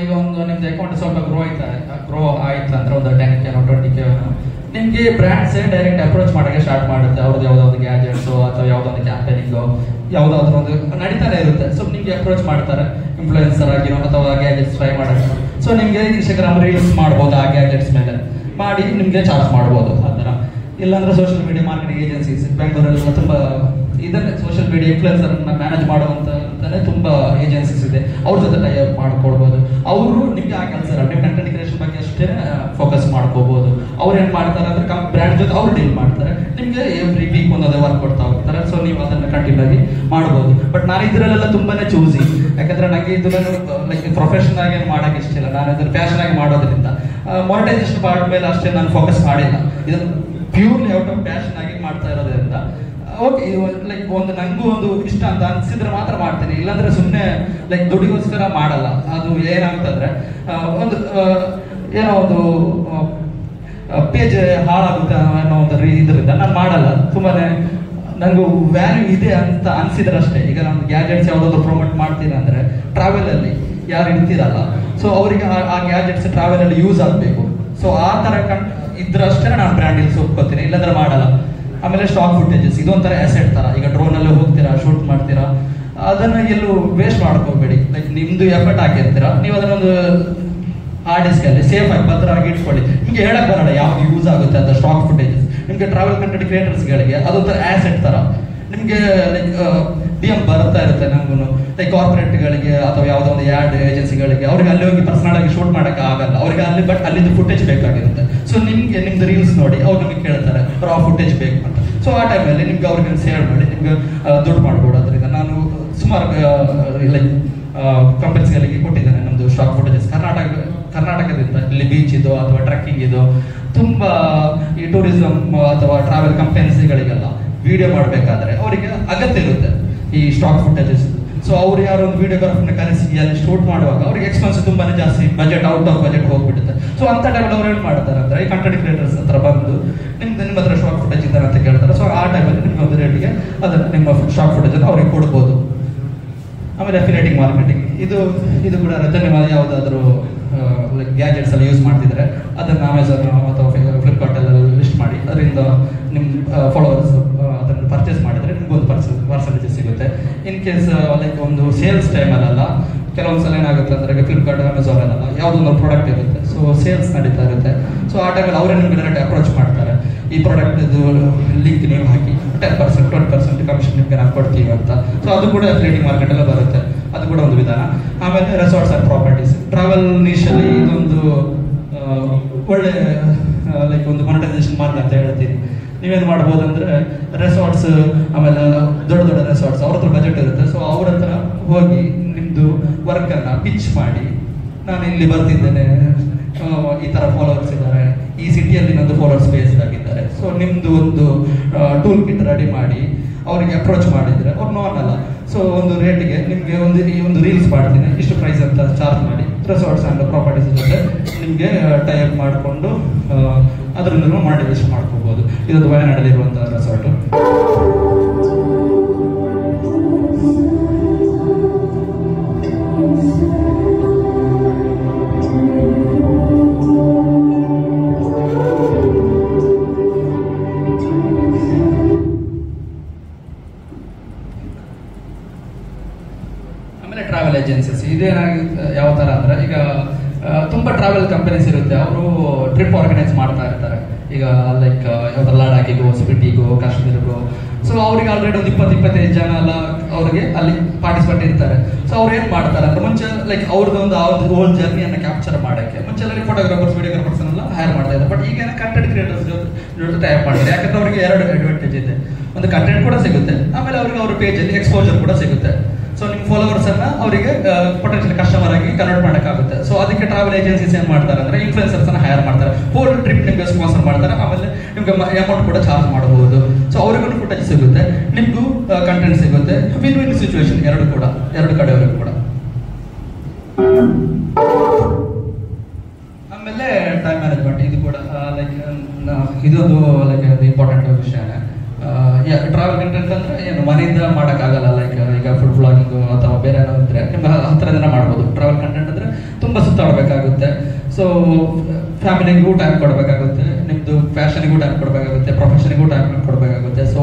ಈಗ ಒಂದು ನಿಮ್ದು ಅಕೌಂಟ್ ಸ್ವಲ್ಪ ಗ್ರೋ ಆಯ್ತು ಅಂದ್ರೆ ಒಂದು 10K 20K ನಿಮ್ಗೆ ಬ್ರ್ಯಾಂಡ್ಸ್ ಡೈರೆಕ್ಟ್ ಅಪ್ರೋಚ್ ಮಾಡಕ್ಕೆ ಸ್ಟಾರ್ಟ್ ಮಾಡುತ್ತೆ. ಅವ್ರದ್ದು ಯಾವ್ದಾವ್ದು ಗ್ಯಾಜೆಟ್ಸ್ ಅಥವಾ ಯಾವ್ದೊಂದು ಕ್ಯಾಂಪೇನಿಂಗ್ ಯಾವ್ದಾದ್ರು ಒಂದು ನಡೀತಾನೆ ಇರುತ್ತೆ. ಸೊ ನಿಮ್ಗೆ ಅಪ್ರೋಚ್ ಮಾಡ್ತಾರೆ ಇನ್ಫ್ಲೂಯೆನ್ಸರ್ ಆಗಿರೋ ಅಥವಾ ಗ್ಯಾಜೆಟ್ಸ್ ಟ್ರೈ ಮಾಡೋಕ್ಕೆ. ಸೊ ನಿಮ್ಗೆ ಇನ್ಸ್ಟಾಗ್ರಾಮ್ ರೀಲ್ಸ್ ಮಾಡ್ಬೋದು ಆ ಗ್ಯಾಜೆಟ್ಸ್ ಮೇಲೆ ಮಾಡಿ ನಿಮ್ಗೆ ಚಾರ್ಜ್ ಮಾಡ್ಬೋದು ಆ ಥರ. ಇಲ್ಲಾಂದ್ರೆ ಸೋಷಿಯಲ್ ಮೀಡಿಯಾ ಮಾರ್ಕೆಟಿಂಗ್ ಏಜೆನ್ಸೀಸ್ ಬೆಂಗಳೂರಲ್ಲಿ ತುಂಬಾ ಇದನ್ನೇ ಸೋಷಿಯಲ್ ಮೀಡಿಯಾ ಇನ್ಫ್ಲುಯೆನ್ಸರ್ ಮ್ಯಾನೇಜ್ ಮಾಡುವಂತಾನೆ ತುಂಬಾ ಏಜೆನ್ಸೀಸ್ ಇದೆ. ಅವ್ರ ಜೊತೆ ಟೈ ಅಪ್ ಮಾಡ್ಕೊಡ್ಬೋದು. ಅವರು ನಿಮ್ಗೆ ಆ ಕೆಲಸ ನೀವು ಕಂಟೆಂಟ್ ಕ್ರಿಯೇಷನ್ ಬಗ್ಗೆ ಅಷ್ಟೇ ಫೋಕಸ್ ಮಾಡ್ಕೋಬಹುದು. ಅವ್ರು ಏನ್ ಮಾಡ್ತಾರೆ ಅಂದ್ರೆ ಬ್ರ್ಯಾಂಡ್ ಜೊತೆ ಅವ್ರು ಡೀಲ್ ಮಾಡ್ತಾರೆ. ನಿಮ್ಗೆ ಎವ್ರಿ ವೀಕ್ ಒಂದೊಂದೇ ವರ್ಕ್ ಕೊಡ್ತಾ ಹೋಗ್ತಾರೆ. ಸೊ ನೀವು ಅದನ್ನ ಕಂಟಿನ್ಯೂ ಆಗಿ ಮಾಡ್ಬೋದು. ಬಟ್ ನಾನು ಇದರಲ್ಲೆಲ್ಲ ತುಂಬಾನೇ ಚೂಸಿ. ಯಾಕಂದ್ರೆ ನಂಗೆ ಇದನ್ನು ಲೈಕ್ ಪ್ರೊಫೆಷನ್ ಆಗಿ ಮಾಡಕ್ ಇಷ್ಟ ಇಲ್ಲ. ನಾನು ಇದನ್ನ ಪ್ಯಾಷನ್ ಆಗಿ ಮಾಡೋದ್ರಿಂದ ಮಾನಿಟೈಸೇಷನ್ ಪಾರ್ಟ್ ಮೇಲೆ ಅಷ್ಟೇ ನಾನು ಫೋಕಸ್ ಮಾಡಿಲ್ಲ. ಇದನ್ನು ಪ್ಯೂರ್ಲಿ ಔಟ್ ಆಫ್ ಪ್ಯಾಷನ್ ಆಗಿ ಮಾಡ್ತಾ ಇರೋದ್ರಿಂದ ಓಕೆ ಲೈಕ್ ಒಂದು ನಂಗೂ ಒಂದು ಇಷ್ಟ ಅಂತ ಅನ್ಸಿದ್ರೆ ಮಾತ್ರ ಮಾಡ್ತೀನಿ. ಇಲ್ಲಾಂದ್ರೆ ಸುಮ್ಮನೆ ಲೈಕ್ ದುಡ್ಡಿಗೋಸ್ಕರ ಮಾಡಲ್ಲ. ಅದು ಏನಾಗ್ತಂದ್ರೆ ಒಂದು ಏನೋ ಒಂದು ಪೇಜ್ ಹಾಳಾಗುತ್ತೆ ಅನ್ನೋ ಒಂದು ಇದರಿಂದ ನಾನು ಮಾಡಲ್ಲ. ತುಂಬಾನೇ ನಂಗೂ ವ್ಯಾಲ್ಯೂ ಇದೆ ಅಂತ ಅನ್ಸಿದ್ರೆ ಅಷ್ಟೇ. ಈಗ ನಾನು ಗ್ಯಾಜೆಟ್ಸ್ ಯಾವ್ದಾದ್ರು ಪ್ರಮೋಟ್ ಮಾಡ್ತೀನಿ ಅಂದ್ರೆ ಟ್ರಾವೆಲ್ ಅಲ್ಲಿ ಯಾರು ಇರ್ತೀರಲ್ಲ, ಸೊ ಅವರಿಗೆ ಆ ಗ್ಯಾಜೆಟ್ಸ್ ಟ್ರಾವೆಲ್ ಅಲ್ಲಿ ಯೂಸ್ ಆಗಬೇಕು. ಸೊ ಆ ತರ ಇದ್ರಷ್ಟೇ ನಾನು ಬ್ರ್ಯಾಂಡ್ ಇಲ್ಲಿ ಒಪ್ಕೋತೀನಿ, ಇಲ್ಲಾಂದ್ರೆ ಮಾಡಲ್ಲ. ಆಮೇಲೆ ಸ್ಟಾಕ್ ಫುಟೇಜಸ್ ಇದೊಂಥರ ಅಸೆಟ್ ತರ. ಈಗ ಡ್ರೋನ್ ಅಲ್ಲಿ ಹೋಗ್ತೀರಾ, ಶೂಟ್ ಮಾಡ್ತೀರಾ, ಅದನ್ನ ಎಲ್ಲೂ ವೇಸ್ಟ್ ಮಾಡ್ಕೋಬೇಡಿ. ಲೈಕ್ ನಿಮ್ದು ಎಫರ್ಟ್ ಹಾಕಿರ್ತೀರಾ, ನೀವು ಅದನ್ನೊಂದು ಹಾರ್ಡ್ ಡಿಸ್ಕ್ ಅಲ್ಲಿ ಸೇಫ್ ಆಗಿ ಭದ್ರವಾಗಿ ಇಟ್ಕೊಳ್ಳಿ. ನಿಮ್ಗೆ ಹೇಳಕ್ ಬರಲ್ಲ ಯಾವ್ದು ಯೂಸ್ ಆಗುತ್ತೆ ಅಂತ. ಸ್ಟಾಕ್ ಫುಟೇಜಸ್ ನಿಮ್ಗೆ ಟ್ರಾವೆಲ್ ಕಂಟೆಂಟ್ ಕ್ರಿಯೇಟರ್ಸ್ ಗಳಿಗೆ ಅದೊಂಥರ ಆಸೆಟ್ ತರ. ನಿಮ್ಗೆ ಲೈಕ್ DM ಬರ್ತಾ ಇರುತ್ತೆ ನಮಗೂ, ಲೈಕ್ ಕಾರ್ಪೊರೇಟ್ ಗಳಿಗೆ ಅಥವಾ ಯಾವ್ದೋ ಒಂದು ಆಡ್ ಏಜೆನ್ಸಿಗಳಿಗೆ. ಅವ್ರಿಗೆ ಅಲ್ಲಿ ಹೋಗಿ ಪರ್ಸನಲ್ ಆಗಿ ಶೂಟ್ ಮಾಡಕ್ಕೆ ಆಗಲ್ಲ ಅವ್ರಿಗೆ ಅಲ್ಲಿ, ಬಟ್ ಅಲ್ಲಿದ್ದು ಫುಟೇಜ್ ಬೇಕಾಗಿರುತ್ತೆ. ಸೊ ನಿಮ್ಗೆ ನಿಮ್ದು ರೀಲ್ಸ್ ನೋಡಿ ಅವ್ರು ನಮಗೆ ಕೇಳ್ತಾರೆ ರಾ ಫುಟೇಜ್ ಬೇಕು ಅಂತ. ಸೊ ಆ ಟೈಮಲ್ಲಿ ನಿಮ್ಗೆ ಅವ್ರಿಗೆ ಶೇರ್ ಮಾಡಿ ನಿಮ್ಗೆ ದುಡ್ಡು ಮಾಡ್ಬೋದು. ಅದರಿಂದ ನಾನು ಸುಮಾರು ಲೈಕ್ ಕಂಪನೀಸ್ಗಳಿಗೆ ಕೊಟ್ಟಿದ್ದೇನೆ ನಮ್ದು ಸ್ಟಾಕ್ ಫುಟೇಜಸ್. ಕರ್ನಾಟಕದಿಂದ ಇಲ್ಲಿ ಬೀಚ್ ಇದು ಅಥವಾ ಟ್ರೆಕ್ಕಿಂಗ್ ಇದು ತುಂಬಾ ಈ ಟೂರಿಸಂ ಅಥವಾ ಟ್ರಾವೆಲ್ ಕಂಪನೀಸ್ಗಳಿಗೆಲ್ಲ ವಿಡಿಯೋ ಮಾಡಬೇಕಾದ್ರೆ ಅವರಿಗೆ ಅಗತ್ಯ ಇರುತ್ತೆ ಈ ಸ್ಟಾಕ್ ಫುಟೇಜಸ್. ಸೊ ಅವ್ರು ಯಾರೋ ಒಂದು ವಿಡಿಯೋಗ್ರಾಫರ್ನ ಕರೆಸಿ ಅಲ್ಲಿ ಶೂಟ್ ಮಾಡುವಾಗ ಅವ್ರಿಗೆ ಎಕ್ಸ್ಪೆನ್ಸ್ ತುಂಬಾನೇ ಜಾಸ್ತಿ, ಬಜೆಟ್ ಔಟ್ ಆಫ್ ಬಜೆಟ್ ಹೋಗ್ಬಿಡುತ್ತೆ. ಸೊ ಅಂತ ಟೈಮಲ್ಲಿ ಅವ್ರು ಏನು ಮಾಡ್ತಾರೆ ಅಂದ್ರೆ ಈ ಕಂಟೆಂಟ್ ಕ್ರಿಯೇಟರ್ಸ್ ಹತ್ರ ಬಂದು ನಿಮ್ಮ ಹತ್ರ ಸ್ಟಾಕ್ ಫುಟೇಜ್ ಇದ್ದಾರೆ ಅಂತ ಕೇಳ್ತಾರೆ. ಸೊ ಆ ಟೈಮಲ್ಲಿ ನಿಮ್ಗೆ ಒಂದು ರೇಟಿಗೆ ಅದನ್ನು ನಿಮ್ಮ ಸ್ಟಾಕ್ ಫುಟೇಜ್ ಅನ್ನು ಅವ್ರಿಗೆ ಕೊಡ್ಬೋದು. ಆಮೇಲೆ ಅಫಿಲಿಯೇಟಿಂಗ್ ಮಾರ್ಕೆಟಿಂಗ್ ಇದು ಕೂಡ ರಚನೆ ಯಾವುದಾದ್ರೂ ಲೈಕ್ ಗ್ಯಾಜೆಟ್ಸ್ ಎಲ್ಲ ಯೂಸ್ ಮಾಡ್ತಿದ್ರೆ ಅದನ್ನು ಅಮೆಝಾನ್ ಅಥವಾ ಫ್ಲಿಪ್ಕಾರ್ಟ್ ಎಲ್ಲ ಲಿಸ್ಟ್ ಮಾಡಿ ಅದರಿಂದ ನಿಮ್ಮ ಫಾಲೋವರ್ಸ್ ಅದನ್ನು ಪರ್ಚೇಸ್ ಮಾಡಿದ್ರೆ ನಿಮ್ಗೊಂದು ಪರ್ಸೆಂಟೇಜ್ ಸಿಗುತ್ತೆ. ಇನ್ ಕೇಸ್ ಲೈಕ್ ಒಂದು ಸೇಲ್ಸ್ ಟೈಮಲ್ಲ ಕೆಲವೊಂದ್ಸಲ ಏನಾಗುತ್ತೆ ಅಂದ್ರೆ ಫ್ಲಿಪ್ಕಾರ್ಟ್ ಅಮೆಝಾನ್ ಅಲ್ಲ ಯಾವುದೊಂದು ಪ್ರಾಡಕ್ಟ್ ಇರುತ್ತೆ. ಸೊ ಸೇಲ್ಸ್ ನಡೀತಾ ಇರುತ್ತೆ. ಸೊ ಆ ಟೈಮಲ್ಲಿ ಅವರೇ ನಿಮ್ಗೆ ಡೈರೆಕ್ಟ್ ಅಪ್ರೋಚ್ ಮಾಡ್ತಾರೆ. ಈ ಪ್ರಾಡಕ್ಟ್ ಇದು ಲಿಂಕ್ ನೀವು ಹಾಕಿ 10% 20% ಕಮಿಷನ್ ನಿಮ್ಗೆ ನಾವು ಕೊಡ್ತೀವಿ ಅಂತ. ಸೊ ಅದು ಕೂಡ ಅಫಿಲಿಯೇಟಿಂಗ್ ಮಾರ್ಕೆಟ್ ಎಲ್ಲ ಬರುತ್ತೆ. ಅದು ಕೂಡ ಒಂದು ವಿಧಾನ. ಆಮೇಲೆ ರೆಸಾರ್ಟ್ಸ್ ಅಂಡ್ ಪ್ರಾಪರ್ಟೀಸ್ ಟ್ರಾವೆಲ್ ನಿಶಲ್ಲಿ ಇದೊಂದು ಒಳ್ಳೆ ಲೈಕ್ ಒಂದು ಮಾನಿಟೈಸೇಷನ್ ಮಾರ್ಗ ಅಂತ ಹೇಳ್ತೀನಿ. ನೀವೇನು ಮಾಡ್ಬೋದು ಅಂದ್ರೆ ರೆಸಾರ್ಟ್ಸ್, ಆಮೇಲೆ ದೊಡ್ಡ ದೊಡ್ಡ ರೆಸಾರ್ಟ್ಸ್ ಅವ್ರ ಹತ್ರ ಬಜೆಟ್ ಇರುತ್ತೆ. ಸೊ ಅವ್ರ ಹತ್ರ ರೆಸಾರ್ಟನ್ನು ಪಿಚ್ ಮಾಡಿ, ನಾನು ಇಲ್ಲಿ ಬರ್ತಿದ್ದೇನೆ, ಈ ಥರ ಫಾಲೋವರ್ಸ್ ಇದ್ದಾರೆ, ಈ ಸಿಟಿಯಲ್ಲಿ ನಂದು ಫಾಲೋವರ್ಸ್ ಬೇಸ್ಡ್ ಆಗಿದ್ದಾರೆ, ಸೊ ನಿಮ್ಮದು ಒಂದು ಟೂಲ್ ಕಿಟ್ ರೆಡಿ ಮಾಡಿ ಅವರಿಗೆ ಅಪ್ರೋಚ್ ಮಾಡಿದರೆ ಅವ್ರು ನೋ ಅನ್ನಲ್ಲ. ಸೊ ಒಂದು ರೇಟಿಗೆ ನಿಮಗೆ ಒಂದು ರೀಲ್ಸ್ ಮಾಡ್ತೀನಿ, ಇಷ್ಟು ಪ್ರೈಸ್ ಅಂತ ಚಾರ್ಜ್ ಮಾಡಿ ರೆಸಾರ್ಟ್ಸ್ ಆ್ಯಂಡ್ ಪ್ರಾಪರ್ಟೀಸ್ ಜೊತೆ ನಿಮಗೆ ಟೈಅಪ್ ಮಾಡಿಕೊಂಡು ಅದರಿಂದ ಮಾನಿಟೈಸೇಷನ್ ಮಾಡ್ಕೋಬೋದು. ಇದೊಂದು ವಯನಾಡಲ್ಲಿರುವಂಥ ರೆಸಾರ್ಟು. ಆಮೇಲೆ ಟ್ರಾವೆಲ್ ಏಜೆನ್ಸೀಸ್ ಇದೇನಾಗಿ ಯಾವ ಥರ ಅಂದರೆ, ಈಗ ತುಂಬ ಟ್ರಾವೆಲ್ ಕಂಪನೀಸ್ ಇರುತ್ತೆ, ಅವರು ಟ್ರಿಪ್ ಆರ್ಗನೈಸ್ ಮಾಡ್ತಾ ಇರ್ತಾರೆ. ಈಗ ಲೈಕ್ ಯಾವ್ದು ಲಡಾಖಿಗೋ, ಸ್ಪಿಟಿಗೋ, ಕಾಶ್ಮೀರಿಗೋ. ಸೊ ಅವ್ರಿಗೆ ಆಲ್ರೆಡಿ ಒಂದು 20-25 ಜನ ಎಲ್ಲ ಅವ್ರಿಗೆ ಅಲ್ಲಿ ಪಾರ್ಟಿಸಿಪೇಟ್ ಇರ್ತಾರೆ. ಸೊ ಅವ್ರು ಏನು ಮಾಡ್ತಾರೆ ಅಂದ್ರೆ, ಮುಂಚೆ ಲೈಕ್ ಅವ್ರದ್ದೊಂದು ಓಲ್ಡ್ ಜರ್ನಿಯನ್ನು ಕ್ಯಾಪ್ಚರ್ ಮಾಡೋಕ್ಕೆ ಮುಂಚೆ ಎಲ್ಲ ಫೋಟೋಗ್ರಾಫರ್ಸ್, ವಿಡಿಯೋಗ್ರಾಫರ್ಸ್ ಎಲ್ಲ ಹೈರ್ ಮಾಡ್ತಾ ಇದ್ದಾರೆ. ಬಟ್ ಈಗ ಕಂಟೆಂಟ್ ಕ್ರಿಯೇಟರ್ಸ್ ಜೊತೆ ಟೈಪ್ ಮಾಡಿದ್ದಾರೆ. ಯಾಕಂದ್ರೆ ಅವ್ರಿಗೆ 2 ಅಡ್ವಾಂಟೇಜ್ ಇದೆ, ಒಂದು ಕಂಟೆಂಟ್ ಕೂಡ ಸಿಗುತ್ತೆ, ಆಮೇಲೆ ಅವ್ರಿಗೆ ಅವ್ರ ಪೇಜಲ್ಲಿ ಎಕ್ಸ್ಪೋಜರ್ ಕೂಡ ಸಿಗುತ್ತೆ. ಸೊ ನಿಮ್ಮ ಫಾಲೋವರ್ಸ್ ಅನ್ನ ಅವರಿಗೆ ಪೊಟೆನ್ಷಿಯಲ್ ಕಸ್ಟಮರ್ ಆಗಿ ಕನ್ವರ್ಟ್ ಮಾಡೋಕ್ಕಾಗುತ್ತೆ. ಸೊ ಅದಕ್ಕೆ ಟ್ರಾವೆಲ್ ಏಜೆನ್ಸೀಸ್ ಏನ್ ಮಾಡ್ತಾರೆ ಅಂದ್ರೆ, ಇನ್ಫ್ಲುಯೆನ್ಸರ್ಸ್ ಅನ್ನ ಹೈರ್ ಮಾಡ್ತಾರೆ, ಹೋಲ್ ಟ್ರಿಪ್ ನಿಮ್ಗೆ ಸ್ಪಾನ್ಸರ್ ಮಾಡ್ತಾರೆ, ಆಮೇಲೆ ನಿಮ್ಗೆ ಅಮೌಂಟ್ ಕೂಡ ಚಾರ್ಜ್ ಮಾಡಬಹುದು. ಸೊ ಅವ್ರಿಗೂ ಫುಟೇಜ್ ಸಿಗುತ್ತೆ, ನಿಮ್ಗೂ ಕಂಟೆಂಟ್ ಸಿಗುತ್ತೆ. ವಿನ್ ವಿನ್ ಸಿಚುವೇಶನ್ ಎರಡು ಕಡೆಯವರಿಗೂ ಕೂಡ. ಆಮೇಲೆ ಟೈಮ್ ಮ್ಯಾನೇಜ್ಮೆಂಟ್, ಇದು ಕೂಡ ಲೈಕ್ ಇದೊಂದು ಲೈಕ್ ಇಂಪಾರ್ಟೆಂಟ್ ವಿಷಯನೇ. ಟ್ರಾವೆಲ್ ಕಂಟೆಂಟ್ ಅಂದ್ರೆ ಏನು ಮನೆಯಿಂದ ಮಾಡೋಕ್ಕಾಗಲ್ಲ. ಲೈಕ್ ಈಗ ಫುಡ್ ಬ್ಲಾಗಿಂಗ್ ಅಥವಾ ಬೇರೆ ಏನಾದ್ರು ಇದ್ರೆ ನಿಮ್ಮ ಹತ್ತಿರದಿಂದ ಮಾಡ್ಬೋದು. ಟ್ರಾವೆಲ್ ಕಂಟೆಂಟ್ ಅಂದ್ರೆ ತುಂಬಾ ಸುತ್ತಾಡಬೇಕಾಗುತ್ತೆ. ಸೊ ಫ್ಯಾಮಿಲಿಗೂ ಟೈಮ್ ಕೊಡಬೇಕಾಗುತ್ತೆ, ನಿಮ್ದು ಫ್ಯಾಷನ್ಗೂ ಟೈಮ್ ಕೊಡಬೇಕಾಗುತ್ತೆ, ಪ್ರೊಫೆಷನ್ಗೂ ಟೈಮ್ ಕೊಡಬೇಕಾಗುತ್ತೆ. ಸೊ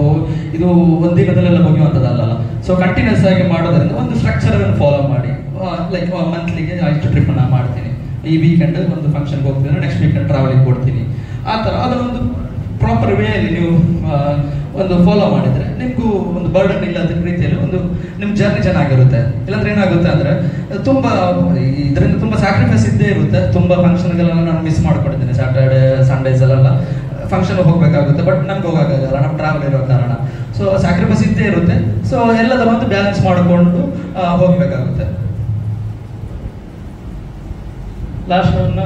ಇದು ಒಂದಿನದಲ್ಲೆಲ್ಲ ಮುಗಿಯುವಂಥದ್ದಲ್ಲ. ಸೊ ಕಂಟಿನ್ಯೂಸ್ ಆಗಿ ಮಾಡೋದ್ರಿಂದ ಒಂದು ಸ್ಟ್ರಕ್ಚರ್ ಅನ್ನು ಫಾಲೋ ಮಾಡಿ, ಲೈಕ್ ಮಂತ್ಲಿಗೆ ಇಷ್ಟು ಟ್ರಿಪ್ ನಾನು ಮಾಡ್ತೀನಿ, ಈ ವೀಕೆಂಡ್ ಒಂದು ಫಂಕ್ಷನ್ಗೆ ಹೋಗ್ತೀನಿ, ನೆಕ್ಸ್ಟ್ ವೀಕೆಂಡ್ ಟ್ರಾವೆಲಿಂಗ್ ಕೊಡ್ತೀನಿ, ಆ ಥರ ಅದನ್ನೊಂದು ಪ್ರಾಪರ್ ವೇಯಲ್ಲಿ ನೀವು ಒಂದು ಫಾಲೋ ಮಾಡಿದ್ರೆ ನಿಮಗೂ ಒಂದು ಬರ್ಡನ್ ಇಲ್ಲದ ರೀತಿಯಲ್ಲಿ ಒಂದು ನಿಮ್ಮ ಜರ್ನಿ ಚೆನ್ನಾಗಿರುತ್ತೆ. ಇಲ್ಲಾಂದ್ರೆ ಏನಾಗುತ್ತೆ ಅಂದ್ರೆ ತುಂಬಾ ಇದರಿಂದ ತುಂಬಾ ಸ್ಯಾಕ್ರಿಫೈಸ್ ಇದ್ದೇ ಇರುತ್ತೆ. ತುಂಬಾ ಫಂಕ್ಷನ್ಗಳೆಲ್ಲ ನಾನು ಮಿಸ್ ಮಾಡ್ಕೊಂಡಿದ್ದೇನೆ. ಸ್ಯಾಟರ್ಡೆ ಸಂಡೇಸ್ ಅಲ್ಲೆಲ್ಲ ಫಂಕ್ಷನ್ ಹೋಗ್ಬೇಕಾಗುತ್ತೆ, ಬಟ್ ನಮ್ಗೆ ಹೋಗೋಕ್ಕಾಗಲ್ಲ, ನಮ್ಮ ಟ್ರಾವೆಲ್ ಇರೋ ಕಾರಣ. ಸೊ ಸ್ಯಾಕ್ರಿಫೈಸ್ ಇದ್ದೇ ಇರುತ್ತೆ. ಸೊ ಎಲ್ಲದರ ಒಂದು ಬ್ಯಾಲೆನ್ಸ್ ಮಾಡಿಕೊಂಡು ಹೋಗ್ಬೇಕಾಗುತ್ತೆ. Last one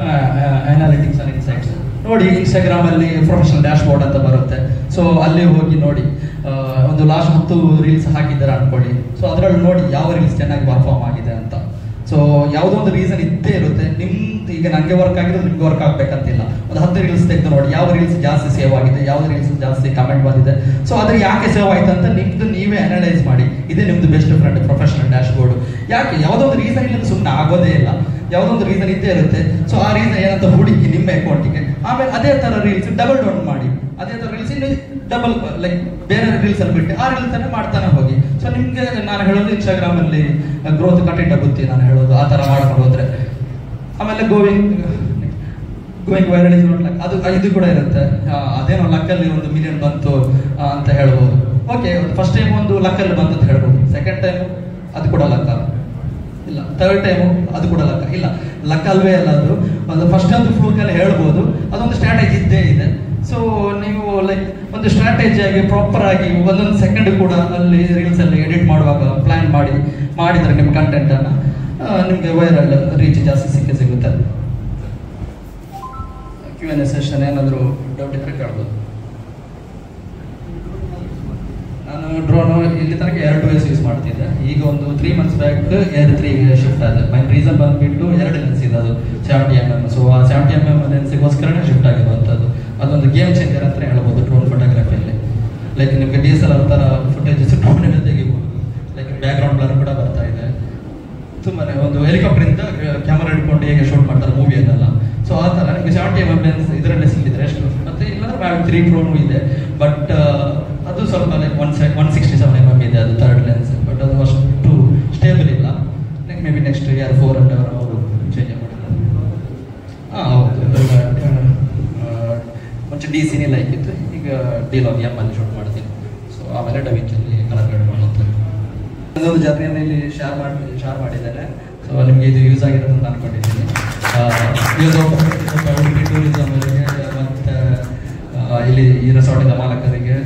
analytics and insights. ನೋಡಿ, ಇನ್ಸ್ಟಾಗ್ರಾಮ್ ಅಲ್ಲಿ ಪ್ರೊಫೆಷನಲ್ ಡ್ಯಾಶ್ ಬೋರ್ಡ್ ಅಂತ ಬರುತ್ತೆ. ಸೊ ಅಲ್ಲಿ ಹೋಗಿ ನೋಡಿ, ಒಂದು ಲಾಸ್ಟ್ 10 ರೀಲ್ಸ್ ಹಾಕಿದ್ದಾರೆ ಅನ್ಕೊಳ್ಳಿ. ಸೊ ಅದರಲ್ಲಿ ನೋಡಿ ಯಾವ ರೀಲ್ಸ್ ಚೆನ್ನಾಗಿ ಪರ್ಫಾರ್ಮ್ ಆಗಿದೆ ಅಂತ. ಸೊ ಯಾವುದೋ ಒಂದು ರೀಸನ್ ಇದ್ದೇ ಇರುತ್ತೆ. ನಿಮ್ದು ಈಗ ನನಗೆ ವರ್ಕ್ ಆಗಿರೋದು ನಿಮ್ಗೆ ವರ್ಕ್ ಆಗ್ಬೇಕಂತಿಲ್ಲ. ಒಂದು 10 ರೀಲ್ಸ್ ತೆಗೆದು ನೋಡಿ ಯಾವ ರೀಲ್ಸ್ ಜಾಸ್ತಿ ಸೇವ್ ಆಗಿದೆ, ಯಾವ ರೀಲ್ಸ್ ಜಾಸ್ತಿ ಕಮೆಂಟ್ ಬಂದಿದೆ. ಸೊ ಅದ್ರ ಯಾಕೆ ಸೇವ್ ಆಯ್ತು ಅಂತ ನಿಮ್ದು ನೀವೇ ಅನಲೈಸ್ ಮಾಡಿ. ಇದೇ ನಿಮ್ದು best friend professional dash board. ಯಾಕೆ ಯಾವುದೋ ಒಂದು ರೀಸನ್ ಇಲ್ಲ ಸುಮ್ಮನೆ ಆಗೋದೇ ಇಲ್ಲ, ಯಾವುದೋ ಒಂದು ರೀಸನ್ ಇದ್ದೇ ಇರುತ್ತೆ. ಸೊ ಆ ರೀಸನ್ ಏನಂತ ಹುಡುಕಿ ನಿಮ್ಮ ಅಕೌಂಟಿಗೆ, ಆಮೇಲೆ ಅದೇ ತರ ರೀಲ್ಸ್ ಡಬಲ್ ಡೌನ್ ಮಾಡಿ, ಅದೇ ತರ ರೀಲ್ಸ್ ಇನ್ನು ಡಬಲ್ ಲೈಕ್ ಬೇರೆ ರೀಲ್ಸ್ ಅಲ್ಲಿ ಬಿಟ್ಟು ಆ ರೀಲ್ಸ್ ಅನ್ನ ಮಾಡ್ತಾನೆ ಹೋಗಿ. ಸೊ ನಿಮ್ಗೆ ನಾನು ಹೇಳೋದು ಇನ್ಸ್ಟಾಗ್ರಾಮ್ ಅಲ್ಲಿ ಗ್ರೋತ್ ಕಂಟೆಂಟ್ ಆಗುತ್ತೆ ನಾನು ಹೇಳೋದು, ಆ ತರ ಮಾಡ್ಕೊಂಡು ಹೋದ್ರೆ. ಆಮೇಲೆ going viral is not luck, ಅದು ಇದು ಕೂಡ ಇರುತ್ತೆ. ಅದೇನೋ ಲಕ್ಕಲ್ಲಿ 1 ಮಿಲಿಯನ್ ಬಂತು ಅಂತ ಹೇಳ್ಬೋದು. ಓಕೆ, ಫಸ್ಟ್ ಟೈಮ್ ಒಂದು ಲಕ್ಕಲ್ಲಿ ಬಂತು ಅಂತ ಹೇಳ್ಬೋದು, ಸೆಕೆಂಡ್ ಟೈಮ್ ಅದು ಕೂಡ ಲಕ್ಕ ಇಲ್ಲ, ಥರ್ಡ್ ಟೈಮು ಅದು ಕೂಡ ಲಕ್ಕ ಇಲ್ಲ. ಲಕ್ಕ ಅಲ್ವೇ ಅಲ್ಲ ಅದು. ಒಂದು ಫಸ್ಟ್ ಒಂದು ಫ್ಲೂಕಲ್ಲಿ ಹೇಳ್ಬೋದು, ಅದೊಂದು ಸ್ಟ್ರಾಟಜಿ ಇದ್ದೇ ಇದೆ. ಸೊ ನೀವು ಲೈಕ್ ಒಂದು ಸ್ಟ್ರಾಟಜಿಯಾಗಿ ಪ್ರಾಪರ್ ಆಗಿ ಒಂದೊಂದು ಸೆಕೆಂಡ್ ಕೂಡ ಅಲ್ಲಿ ರೀಲ್ಸ್ ಅಲ್ಲಿ ಎಡಿಟ್ ಮಾಡುವಾಗ ಪ್ಲಾನ್ ಮಾಡಿದ್ರೆ ನಿಮ್ಮ ಕಂಟೆಂಟ್ ಅನ್ನ ನಿಮ್ಗೆ ವೈರಲ್ ರೀಚ್ ಜಾಸ್ತಿ ಸಿಗುತ್ತೆ. Q&A ಸೆಷನ್ ಏನಾದರೂ ಡೌಟ್ ಇದ್ರೆ ಕೇಳ್ಬೋದು. ನಾನು ಡ್ರೋನು ಇಲ್ಲಿ ತನಕ 2 ವೇಸ್ ಯೂಸ್ ಮಾಡ್ತಿದ್ದೆ. ಈಗ ಒಂದು 3 ಮಂತ್ಸ್ ಬ್ಯಾಕ್ Air 3ಗೆ ಶಿಫ್ಟ್ ಆಗಿದೆ. ಮೈನ್ ರೀಸನ್ ಬಂದ್ಬಿಟ್ಟು 2 ಲೆನ್ಸ್ ಇದೆ, ಅದು 70mm. ಸೊ ಆ 70mm ಲೆನ್ಸಿಗೋಸ್ಕರನೇ ಶಿಫ್ಟ್ ಆಗಿರುವಂಥದ್ದು. ಅದೊಂದು ಗೇಮ್ ಚೇಂಜರ್ ಅಂತ ಹೇಳ್ಬೋದು ಡ್ರೋನ್ ಫೋಟೋಗ್ರಫಿಯಲ್ಲಿ. ಲೈಕ್ ನಿಮಗೆ DSLR ಥರ ಫುಟೇಜಸ್ ಡ್ರೋನಲ್ಲಿ ತೆಗಿಬೋದು. ಲೈಕ್ ಬ್ಯಾಕ್ಗ್ರೌಂಡ್ ಬ್ಲರ್ ಕೂಡ ಬರ್ತಾ ಇದೆ. ತುಂಬಾ ಒಂದು ಹೆಲಿಕಾಪ್ಟರಿಂದ ಕ್ಯಾಮರಾ ಹಿಡ್ಕೊಂಡು ಹೇಗೆ ಶೂಟ್ ಮಾಡ್ತಾರೆ ಮೂವಿಯನ್ನೆಲ್ಲ. ಸೊ ಆ ಥರ ನಿಮಗೆ 70mm ಲೆನ್ಸ್ ಇದರಲ್ಲೇ ಸಿಕ್ಕಿದ್ರೆ ಎಷ್ಟು, ಮತ್ತೆ ಇಲ್ಲಾಂದ್ರೆ Mavic 3 Proನು ಇದೆ. ಬಟ್ ಅದು ಸ್ವಲ್ಪ ಲೈಕ್ 167mm ಇದೆ ಅದು ಥರ್ಡ್ ಲೆನ್ಸ್. ಬಟ್ ಅದು ಅಷ್ಟು ಸ್ಟೇಬಲ್ ಇಲ್ಲ. ಮೇ ಬಿ ನೆಕ್ಸ್ಟ್ ಇಯರ್ 4 ಅವರು ಚೇಂಜ್ ಮಾಡಿದ್ದಾರೆ. ಹೌದು, ಮುಂಚೆ DCನೇ ಲೈಕ್ ಇತ್ತು, ಈಗ D-Log M ಅಲ್ಲಿ ಶೂಟ್ ಮಾಡ್ತೀನಿ. ಸೊ ಆಮೇಲೆ ಡವಿಂಚಲ್ಲಿ ಕಲರ್ ಗ್ರೇಡ್ ಮಾಡುತ್ತೆ. ಅದೊಂದು ಜರ್ನಿಯನ್ನು ಇಲ್ಲಿ ಶೇರ್ ಮಾಡಿದ್ದೇನೆ. ಸೊ ನಿಮಗೆ ಇದು ಯೂಸ್ ಆಗಿರೋದು ಅಂತ ಅನ್ಕೊಂಡಿದ್ದೀನಿ. ಯೂಸ್ ಆಫ್ ಟೂರಿಸಮ್ ಅವರಿಗೆ ಮತ್ತು ಇಲ್ಲಿ ಈ ರೆಸಾರ್ಟಿನ ಮಾಲಕರಿಗೆ